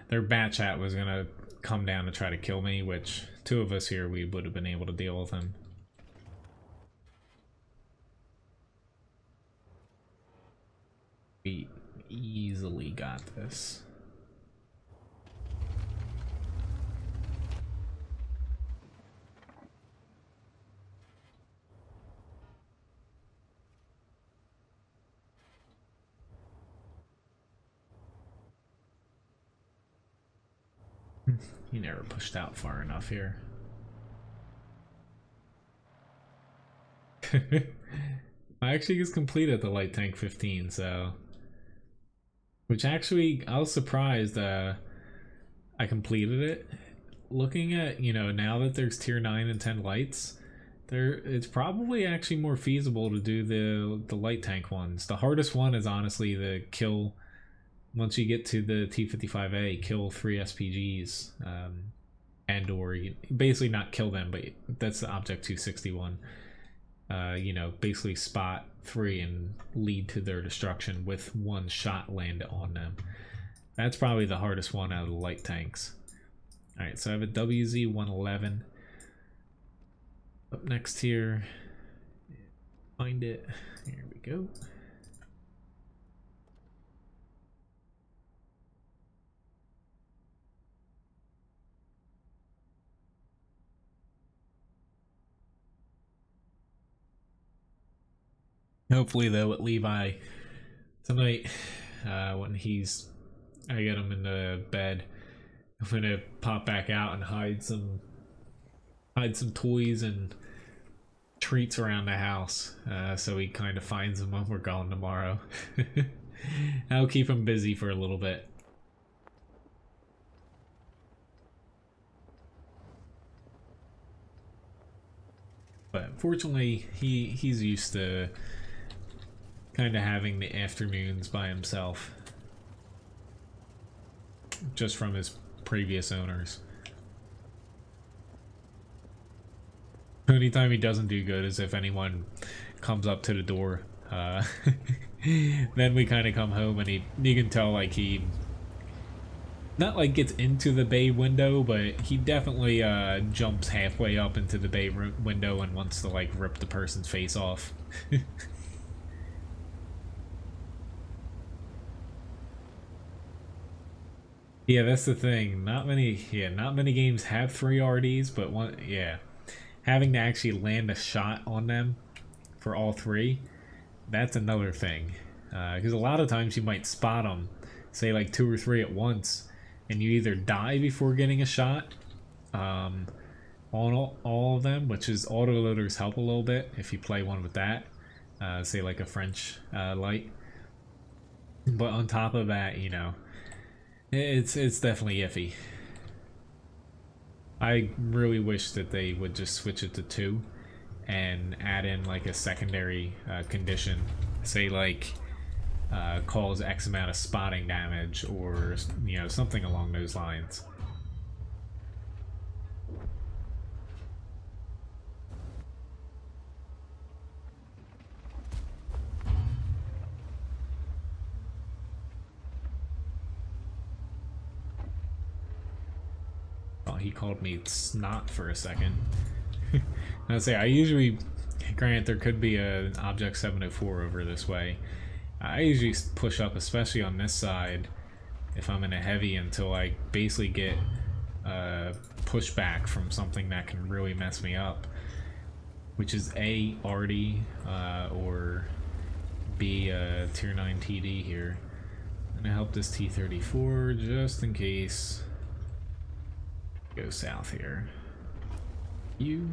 Their bat chat was gonna come down to try to kill me, which two of us here, we would have been able to deal with him. We easily got this. He never pushed out far enough here. I actually just completed the light tank 15, so... Which actually, I was surprised I completed it. Looking at, you know, now that there's tier 9 and 10 lights, it's probably actually more feasible to do the light tank ones. The hardest one is honestly the kill... Once you get to the T-55A, kill 3 SPGs, and or basically not kill them, but that's the Object 261. You know, basically spot 3 and lead to their destruction with one shot landed on them. That's probably the hardest one out of the light tanks. Alright, so I have a WZ-111. Up next here, find it. Here we go. Hopefully though at Levi tonight, when I get him into bed, I'm gonna pop back out and hide some toys and treats around the house, so he kind of finds them when we're gone tomorrow. I'll keep him busy for a little bit. But fortunately, he's used to kind of having the afternoons by himself, just from his previous owners. Anytime he doesn't do good is if anyone comes up to the door. Then we kind of come home and you can tell like he not like gets into the bay window, but he definitely jumps halfway up into the bay window and wants to like rip the person's face off. Yeah, that's the thing. Not many games have 3 RDs, but having to actually land a shot on them for all 3, that's another thing. Because a lot of times you might spot them, say like 2 or 3 at once, and you either die before getting a shot on all of them, which is autoloaders help a little bit if you play one with that, say like a French light. But on top of that, you know, it's definitely iffy. I really wish that they would just switch it to 2 and add in like a secondary condition, say like cause X amount of spotting damage or, you know, something along those lines. He called me snot for a second. I'd say I usually, granted there could be an Object 704 over this way. I usually push up, especially on this side, if I'm in a heavy, until I basically get pushback from something that can really mess me up, which is A, Artie, or B, Tier 9 TD here. I'm gonna help this T-34 just in case. Go south here. You.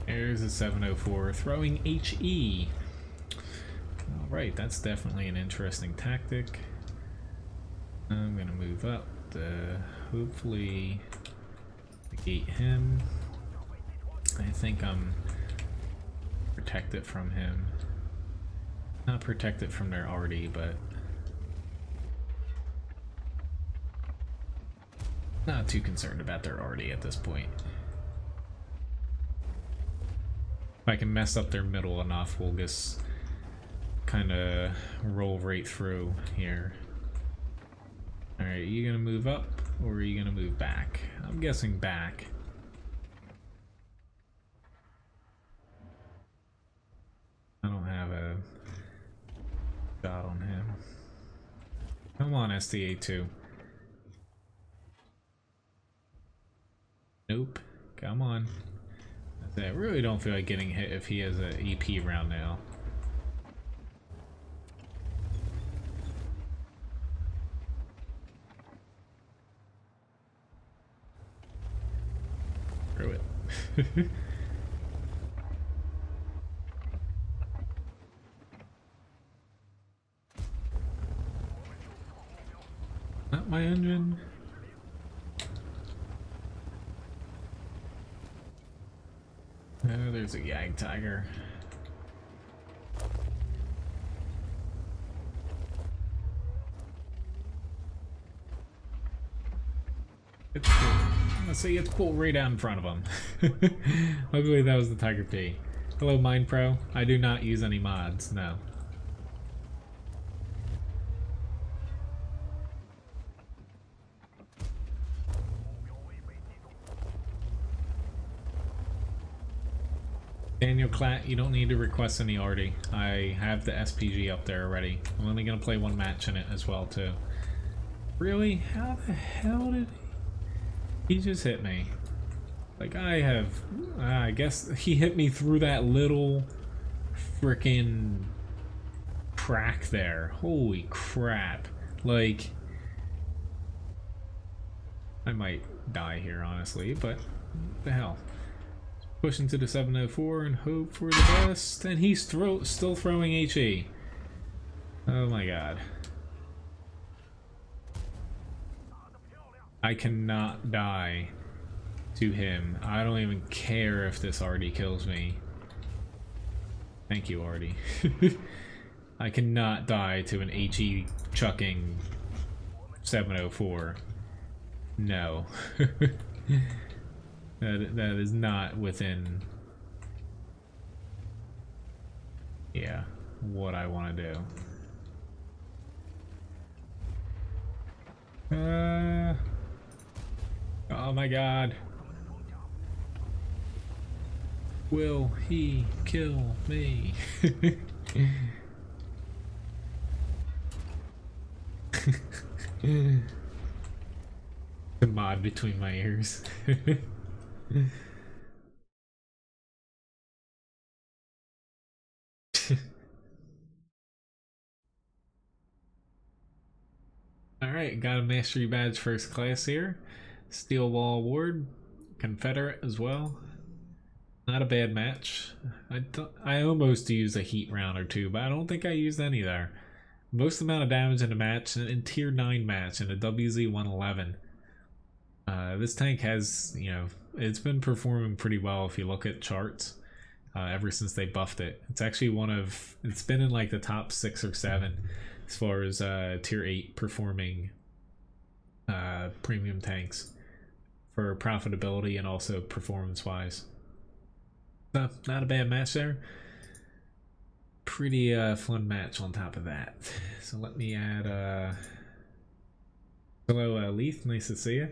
There's a 704 throwing HE. Alright, that's definitely an interesting tactic. I'm gonna move up to hopefully Negate him. I think I'm protected from him. Not protected from their arty, but not too concerned about their arty at this point. If I can mess up their middle enough, we'll just kind of roll right through here. Alright, you gonna move up or are you gonna move back? I'm guessing back. I don't have a shot on him. Come on, STA2. Nope. Come on. I really don't feel like getting hit if he has an EP round now. Screw it. Not my engine. Oh, there's a Yag Tiger. It's cool. Let's see, it's cool right out in front of him. Luckily that was the Tiger P. Hello Mind Pro. I do not use any mods, no. Daniel Klatt, you don't need to request any arty. I have the SPG up there already. I'm only gonna play one match in it as well too. Really? How the hell did he just hit me? Like I guess he hit me through that little frickin' crack there. Holy crap. Like, I might die here honestly, but what the hell. Push into the 704 and hope for the best, and he's still throwing HE. Oh my god. I cannot die to him. I don't even care if this arty kills me. Thank you, arty. I cannot die to an HE chucking 704. No. That is not within, yeah, what I want to do. Oh my god. Will he kill me? The mod between my ears. Alright, got a mastery badge first class here. Steel Wall Award, Confederate as well. Not a bad match. I almost used a heat round or two, but I don't think I used any there. Most amount of damage in a match, in tier 9 match in a WZ-111. This tank has, you know, it's been performing pretty well if you look at charts ever since they buffed it. It's actually it's been in like the top 6 or 7 as far as tier 8 performing premium tanks for profitability and also performance wise. Not a bad match there. Pretty fun match on top of that. So let me add hello Leith, nice to see you.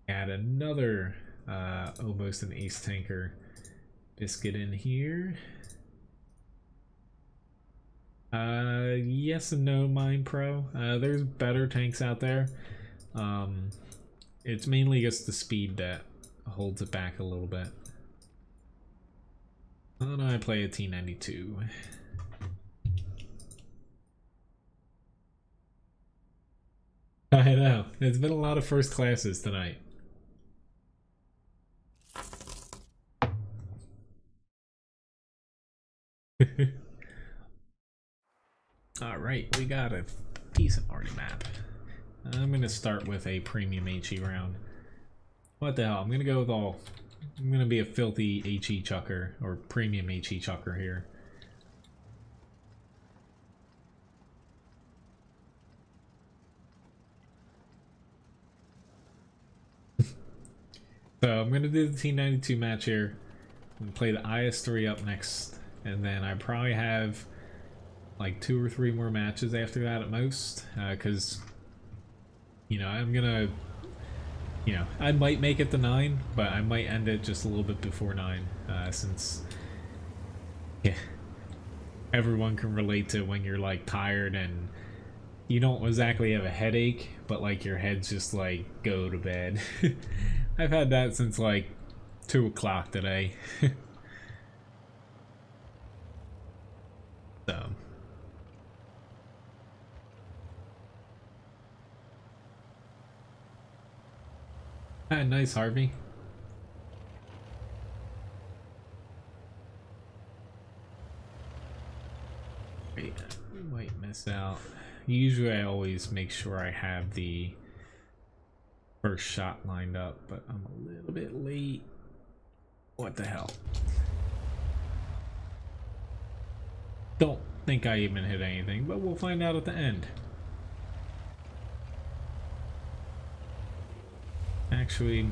Add another almost an ace tanker biscuit in here. Yes and no, Mind Pro. There's better tanks out there. It's mainly just the speed that holds it back a little bit. Oh no, I play a T92. I know, it's been a lot of first classes tonight. Alright, we got a decent arty map. I'm gonna start with a premium HE round. What the hell? I'm gonna go with all. I'm gonna be a filthy HE chucker or premium HE chucker here. So I'm gonna do the T92 match here and play the IS-3 up next, and then I probably have like 2 or 3 more matches after that at most, because you know I'm gonna, you know, I might make it to 9, but I might end it just a little bit before 9, since yeah, everyone can relate to when you're like tired and you don't exactly have a headache, but like your head's just like, go to bed. I've had that since like 2 o'clock today. So nice, Harvey. Wait, we might miss out. Usually I always make sure I have the first shot lined up, but I'm a little bit late. What the hell? Don't think I even hit anything, but we'll find out at the end. Actually,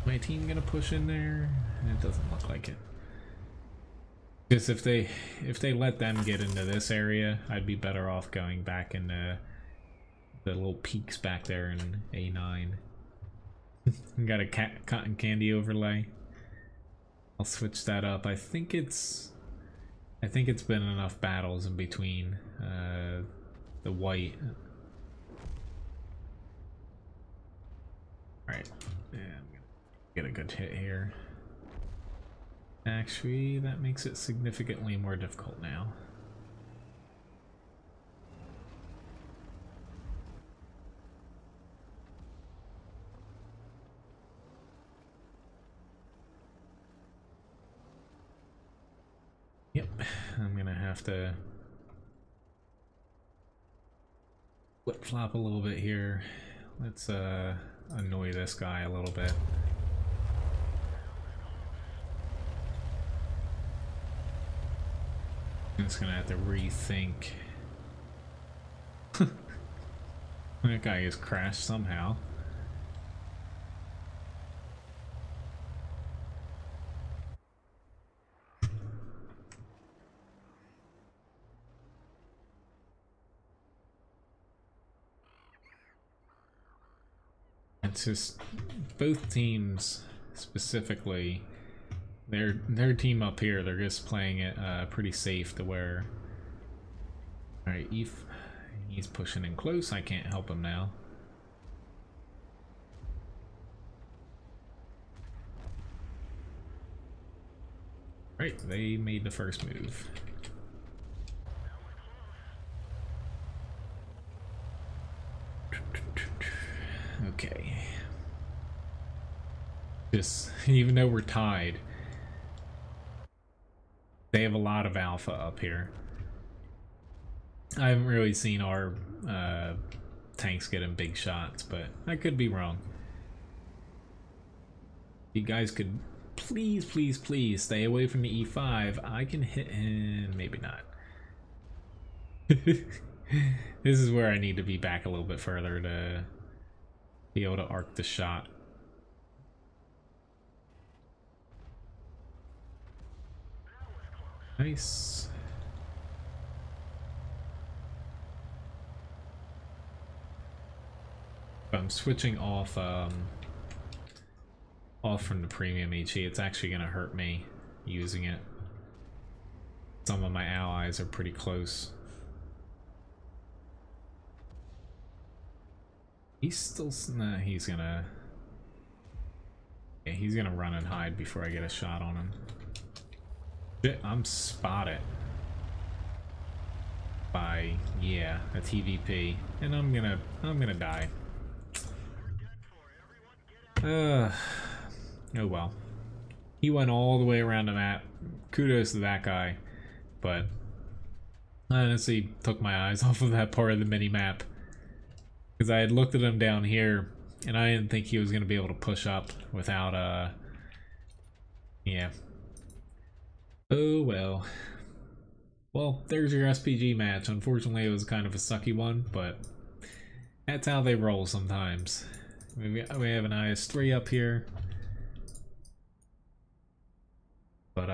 my team gonna push in there? It doesn't look like it. Because if they let them get into this area, I'd be better off going back into the little peaks back there in A9. Got a cotton candy overlay. I'll switch that up. I think it's been enough battles in between the white. Alright, yeah, I'm gonna get a good hit here. Actually, that makes it significantly more difficult now. Yep, I'm gonna have to flip-flop a little bit here. Let's annoy this guy a little bit. I'm just gonna have to rethink. That guy has crashed somehow. It's just both teams specifically, their team up here, they're just playing it pretty safe to where, alright, he's pushing in close. I can't help him now. Right, they made the first move. Okay. Just, even though we're tied, they have a lot of alpha up here. I haven't really seen our tanks getting big shots, but I could be wrong. You guys could please, please, please stay away from the E5. I can hit him, maybe not. This is where I need to be back a little bit further to be able to arc the shot. Nice. I'm switching off from the premium HE. It's actually gonna hurt me using it. Some of my allies are pretty close. He's still, nah, he's gonna, yeah, he's gonna run and hide before I get a shot on him. Shit, I'm spotted by, yeah, a TVP, and I'm gonna die. Oh well. He went all the way around the map. Kudos to that guy, but I honestly took my eyes off of that part of the mini map because I had looked at him down here And I didn't think he was going to be able to push up without, yeah. Oh well. Well, there's your SPG match. Unfortunately, it was kind of a sucky one, but that's how they roll sometimes. We have an IS-3 up here. But,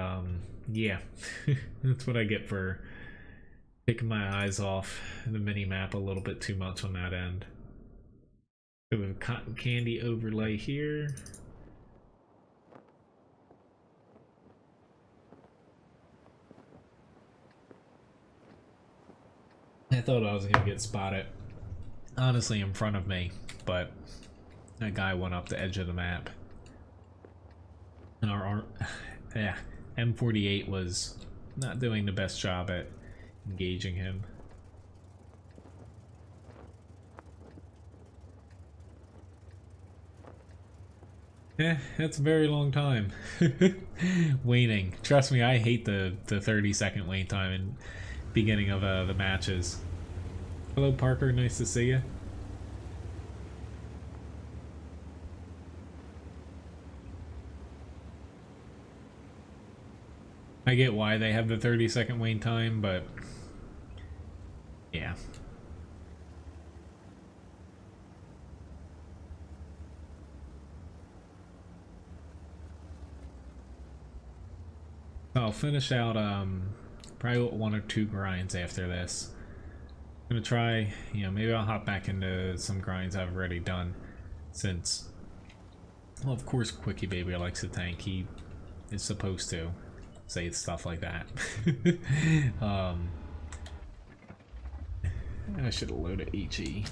yeah. That's what I get for taking my eyes off the mini-map a little bit too much on that end. We have a cotton candy overlay here. I thought I was gonna get spotted, honestly, in front of me, but that guy went up the edge of the map. And our yeah, M48 was not doing the best job at engaging him. That's a very long time. Waiting. Trust me, I hate the 30-second wait time in beginning of the matches. Hello Parker, nice to see you. I get why they have the 30-second wait time, but yeah. I'll finish out probably 1 or 2 grinds after this. I'm gonna try, you know, maybe I'll hop back into some grinds I've already done, since, well, of course Quickie Baby likes to tank. He is supposed to say stuff like that. I should have loaded HE.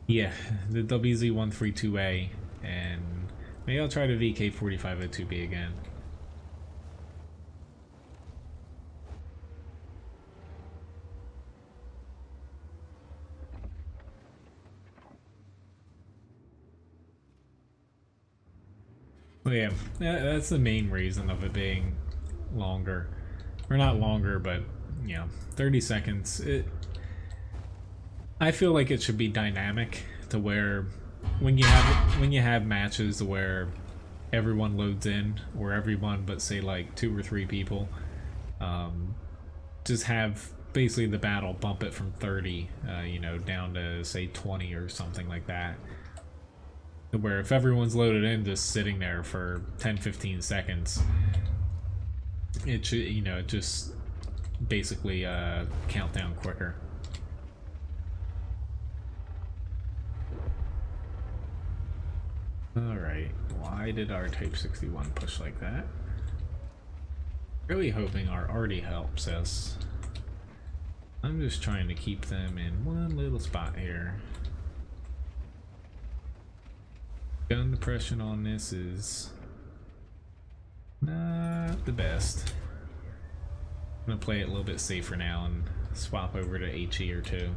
Yeah, the WZ132A, and maybe I'll try the VK4502B again. Well, yeah, that's the main reason of it being longer. Or not longer, but, you know, 30 seconds. I feel like it should be dynamic to where when you have matches where everyone loads in, or everyone but say like 2 or 3 people, just have basically the battle bump it from 30, you know, down to say 20 or something like that. Where if everyone's loaded in just sitting there for 10-15 seconds, it should, you know, just basically count down quicker. Alright, why did our Type 61 push like that? Really hoping our arty helps us. I'm just trying to keep them in one little spot here. Gun depression on this is not the best. I'm gonna play it a little bit safer now and swap over to HE or 2.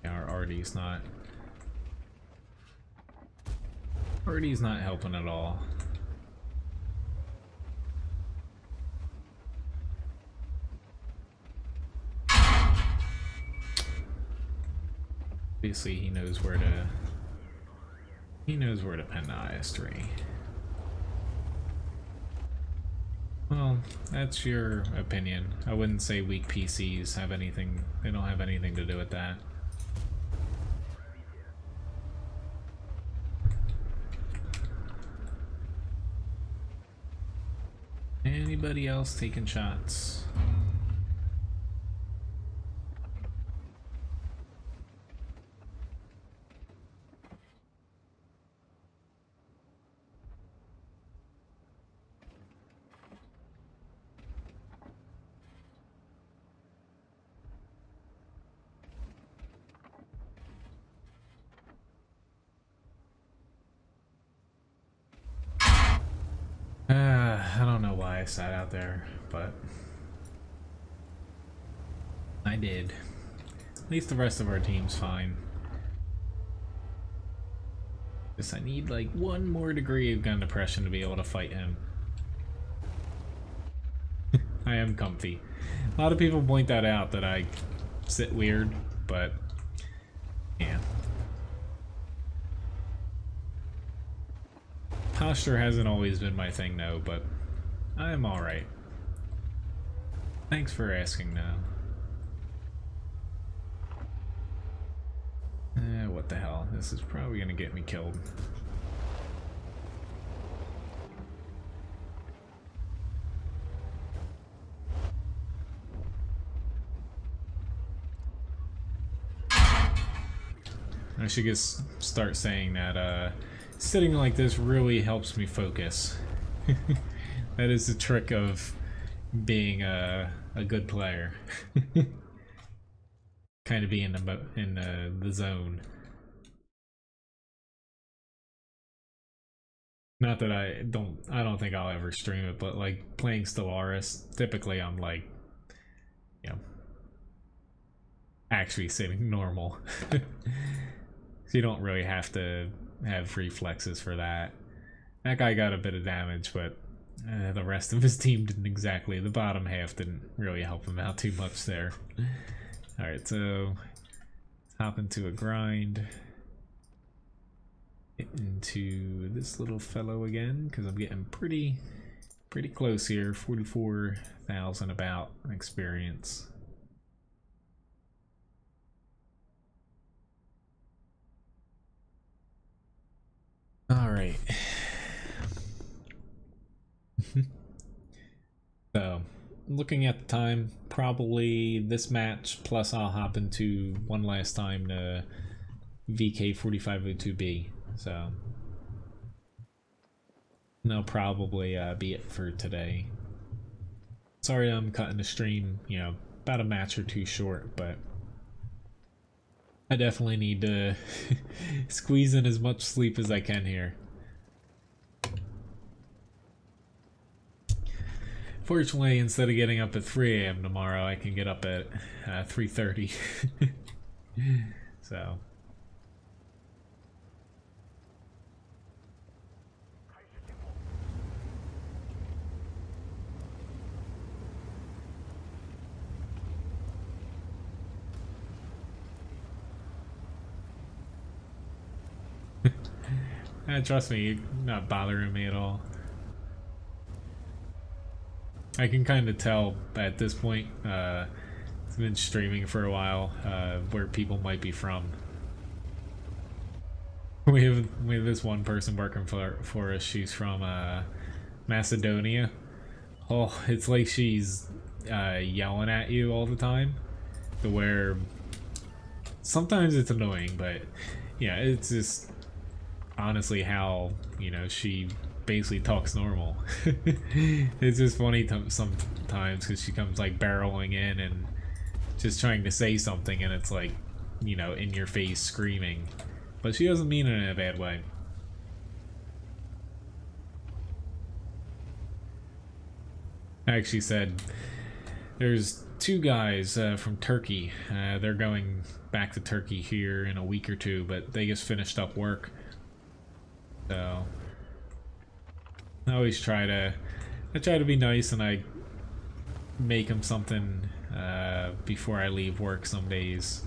Our arty's not helping at all. Obviously he knows where to pen the IS-3. Well, that's your opinion. I wouldn't say weak PCs have anything, they don't have anything to do with that. Anybody else taking shots? I don't know why I sat out there, but I did. least the rest of our team's fine. Just I need like one more degree of gun depression to be able to fight him. I am comfy. A lot of people point that out, that I sit weird, but yeah. Posture hasn't always been my thing though, but I'm alright. Thanks for asking though. What the hell? This is probably gonna get me killed. I should just start saying that sitting like this really helps me focus. That is the trick of being a good player. Kind of be in the zone. Not that I don't think I'll ever stream it, but like playing Stellaris, typically I'm like, you know, actually sitting normal. So you don't really have to have reflexes for that. That guy got a bit of damage, but the rest of his team didn't exactly. The bottom half didn't really help him out too much there. Alright, so let's hop into a grind. Get into this little fellow again, because I'm getting pretty close here. 44,000 about experience. Alright. So, looking at the time, probably this match, plus I'll hop into one last time to VK4502B. So, that'll probably be it for today. Sorry I'm cutting the stream, you know, about a match or two short, but I definitely need to squeeze in as much sleep as I can here. Fortunately, instead of getting up at 3 AM tomorrow, I can get up at 3:30. So. Trust me, you're not bothering me at all. I can kind of tell at this point, it's been streaming for a while, where people might be from. We have this one person working for us. She's from Macedonia. Oh, it's like she's yelling at you all the time, to where sometimes it's annoying, but yeah, it's just honestly how, you know, she basically talks normal. It's just funny sometimes because she comes like barreling in and just trying to say something, and it's like, you know, in your face screaming, but she doesn't mean it in a bad way. I actually said there's two guys from Turkey. They're going back to Turkey here in a week or two, but they just finished up work. So I always try to be nice, and I make them something before I leave work some days.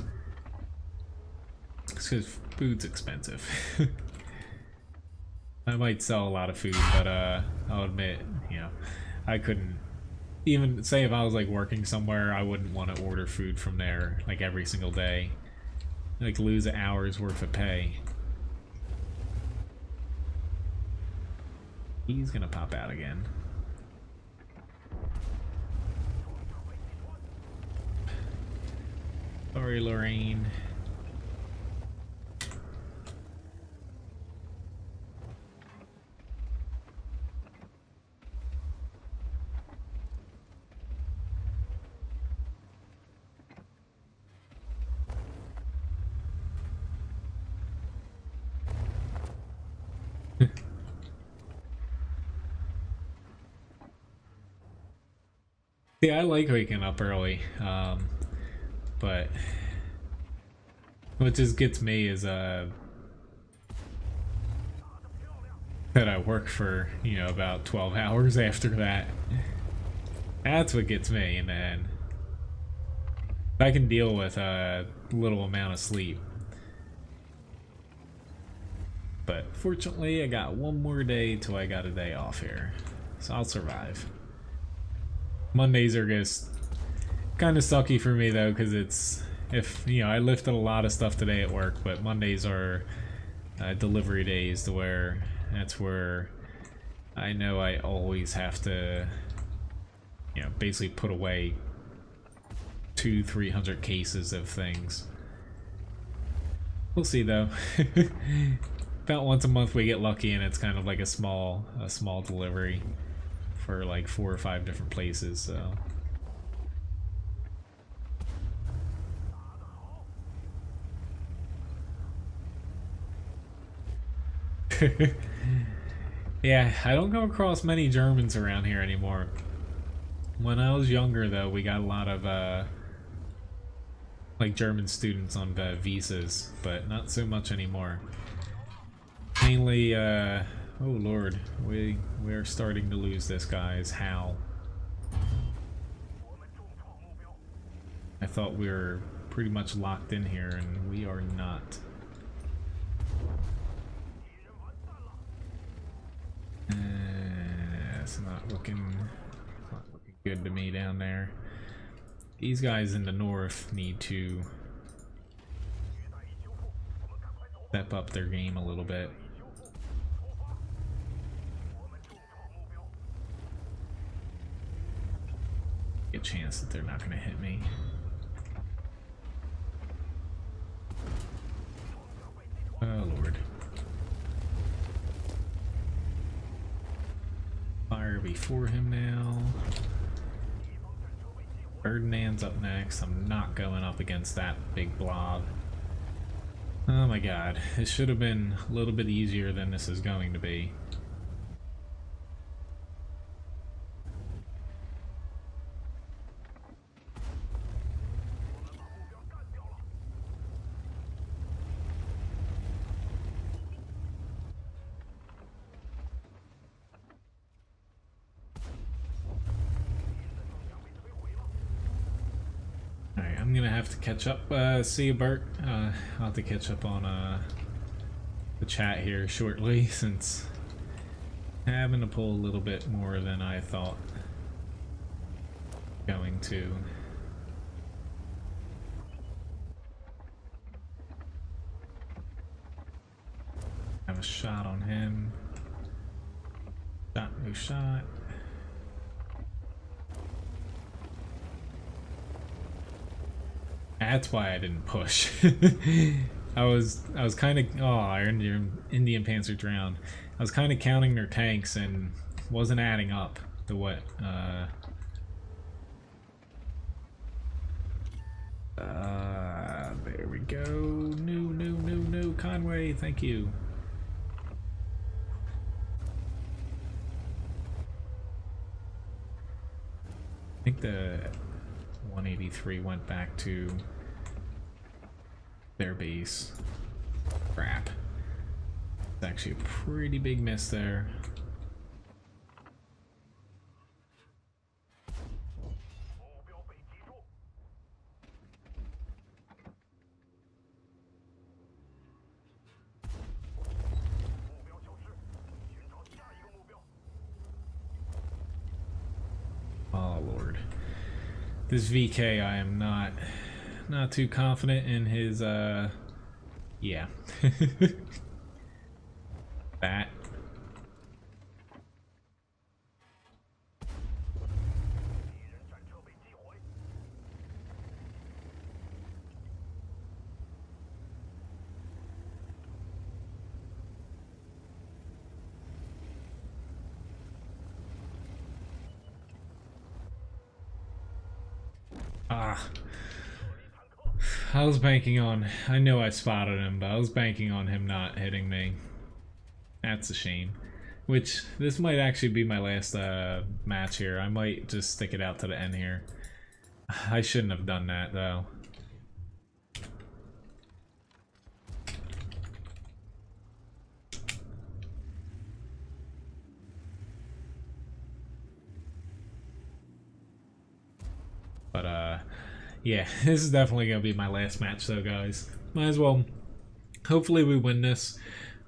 It's because food's expensive. I might sell a lot of food, but I'll admit, you know, I couldn't even say if I was like working somewhere, I wouldn't want to order food from there like every single day. Like lose an hour's worth of pay. He's gonna pop out again. Sorry, Lorraine. See, I like waking up early, but What just gets me is that I work for, you know, about 12 hours after that. That's what gets me, and then I can deal with a little amount of sleep. But fortunately, I got one more day till I got a day off here, so I'll survive. Mondays are just kind of sucky for me though, because it's, if, you know, I lifted a lot of stuff today at work, but Mondays are delivery days to where that's where I know I always have to, you know, basically put away 200-300 cases of things. We'll see though. About once a month we get lucky and it's kind of like a small delivery for like 4 or 5 different places, so. Yeah, I don't come across many Germans around here anymore. When I was younger though, we got a lot of like German students on visas, but not so much anymore. Mainly, oh lord, we're starting to lose this, guys. How? I thought we were pretty much locked in here, and we are not. It's not looking good to me down there. These guys in the north need to step up their game a little bit. Get a chance that they're not going to hit me. Oh lord. Fire before him now. Ferdinand's up next. I'm not going up against that big blob. Oh my god. This should have been a little bit easier than this is going to be. I'm gonna have to catch up. See you, Bert. I'll have to catch up on the chat here shortly, since having to pull a little bit more than I thought going to. Have a shot on him. Shot, no shot. That's why I didn't push. I was kind of, oh, our Indian Panzer drowned. I was kind of counting their tanks and wasn't adding up to what. There we go. No, Conway, thank you. I think the 183 went back to their base. Crap. It's actually a pretty big miss there. Oh lord. This VK, I am not too confident in his yeah. That. Ah. I was banking on, I know I spotted him, but I was banking on him not hitting me. That's a shame. Which, this might actually be my last match here. I might just stick it out to the end here. I shouldn't have done that, though. Yeah, this is definitely gonna be my last match though, guys. Might as well. Hopefully we win this,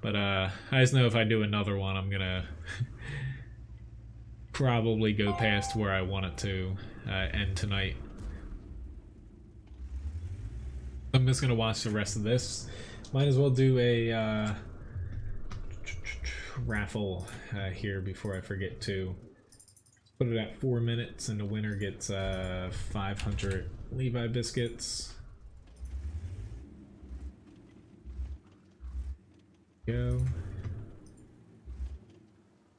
but I just know if I do another one, I'm gonna probably go past where I want it to end tonight. I'm just gonna watch the rest of this. Might as well do a raffle here before I forget to. Put it at 4 minutes, and the winner gets 500 Levi biscuits. Go.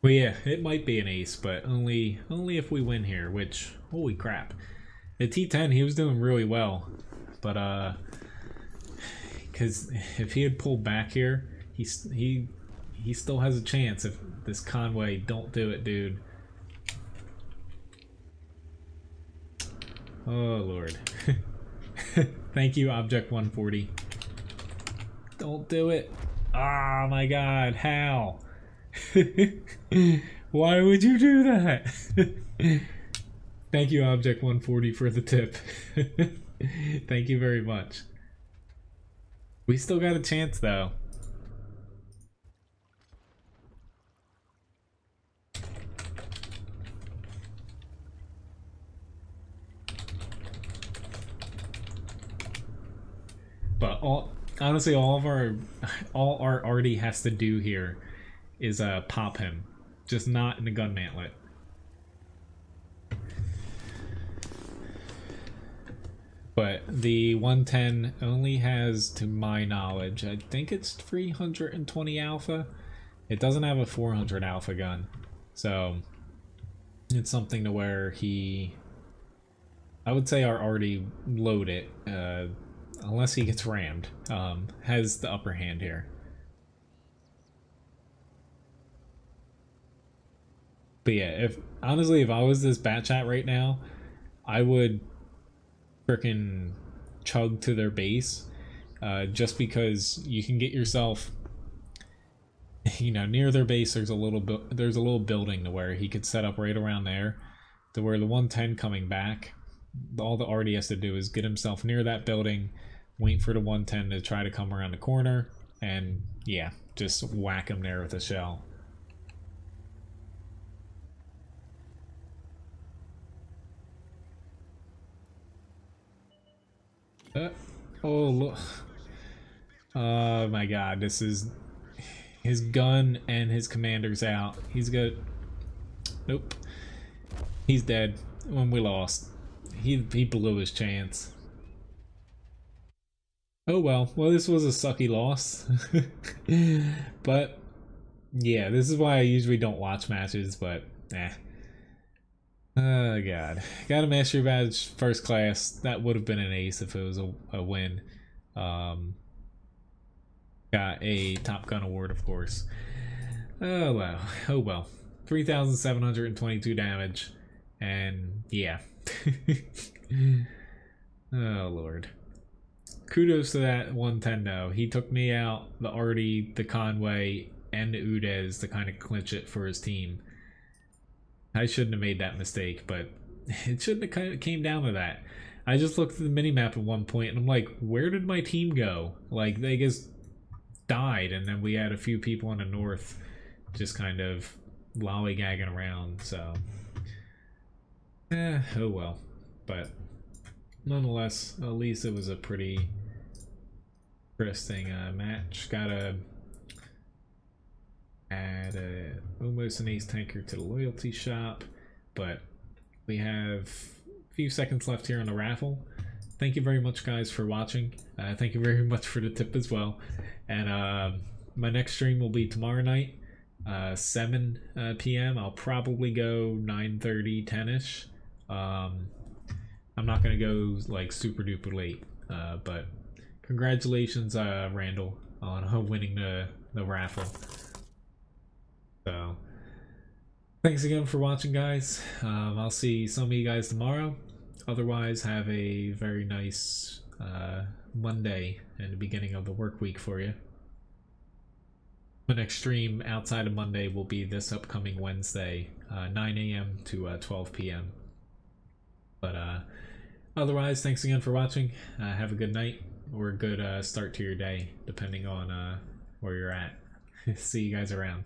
Well, yeah, it might be an ace, but only if we win here. Which, holy crap, the T10 he was doing really well, but because if he had pulled back here, he still has a chance. If this Conway, don't do it, dude. Oh lord. Thank you, Object 140. Don't do it. Oh my god, how? Why would you do that? Thank you, Object 140, for the tip. Thank you very much. We still got a chance though. But honestly, all our Artie has to do here is pop him, just not in the gun mantlet. But the 110 only has, to my knowledge, I think it's 320 alpha. It doesn't have a 400 alpha gun, so it's something to where I would say our Artie load it, unless he gets rammed, has the upper hand here. But yeah, honestly, if I was this bat chat right now, I would frickin' chug to their base, just because you can get yourself, near their base. There's a little building to where he could set up right around there, to where the 110 coming back, all the Artie has to do is get himself near that building, wait for the 110 to try to come around the corner, and yeah, just whack him there with a shell. Oh look. Oh my god, this is his gun and his commander's out. He's good. Nope. He's dead when we lost. He blew his chance. Oh well. Well, this was a sucky loss. But yeah, this is why I usually don't watch matches, but oh god. Got a mastery badge first class. That would have been an ace if it was a win. Got a Top Gun award, of course. Oh wow. Oh well. 3,722 damage. And yeah. Oh lord. Kudos to that 110 though. He took me out, the Artie, the Conway, and the Udez to kind of clinch it for his team. I shouldn't have made that mistake, but it shouldn't have kind of came down to that. I just looked at the minimap at one point and I'm like, where did my team go? Like, they just died, and then we had a few people in the north just kind of lollygagging around, so oh well. But nonetheless, at least it was a pretty interesting match. Gotta add almost an ace tanker to the loyalty shop, but we have a few seconds left here on the raffle. Thank you very much, guys, for watching. Thank you very much for the tip as well. And my next stream will be tomorrow night, 7 p.m. I'll probably go 9:30, 10ish. I'm not gonna go like super duper late, but congratulations, Randall, on winning the raffle. So thanks again for watching, guys. I'll see some of you guys tomorrow. Otherwise, have a very nice Monday and the beginning of the work week for you. The next stream outside of Monday will be this upcoming Wednesday, 9 a.m. to 12 p.m. But Otherwise, thanks again for watching. Have a good night or a good start to your day, depending on where you're at. See you guys around.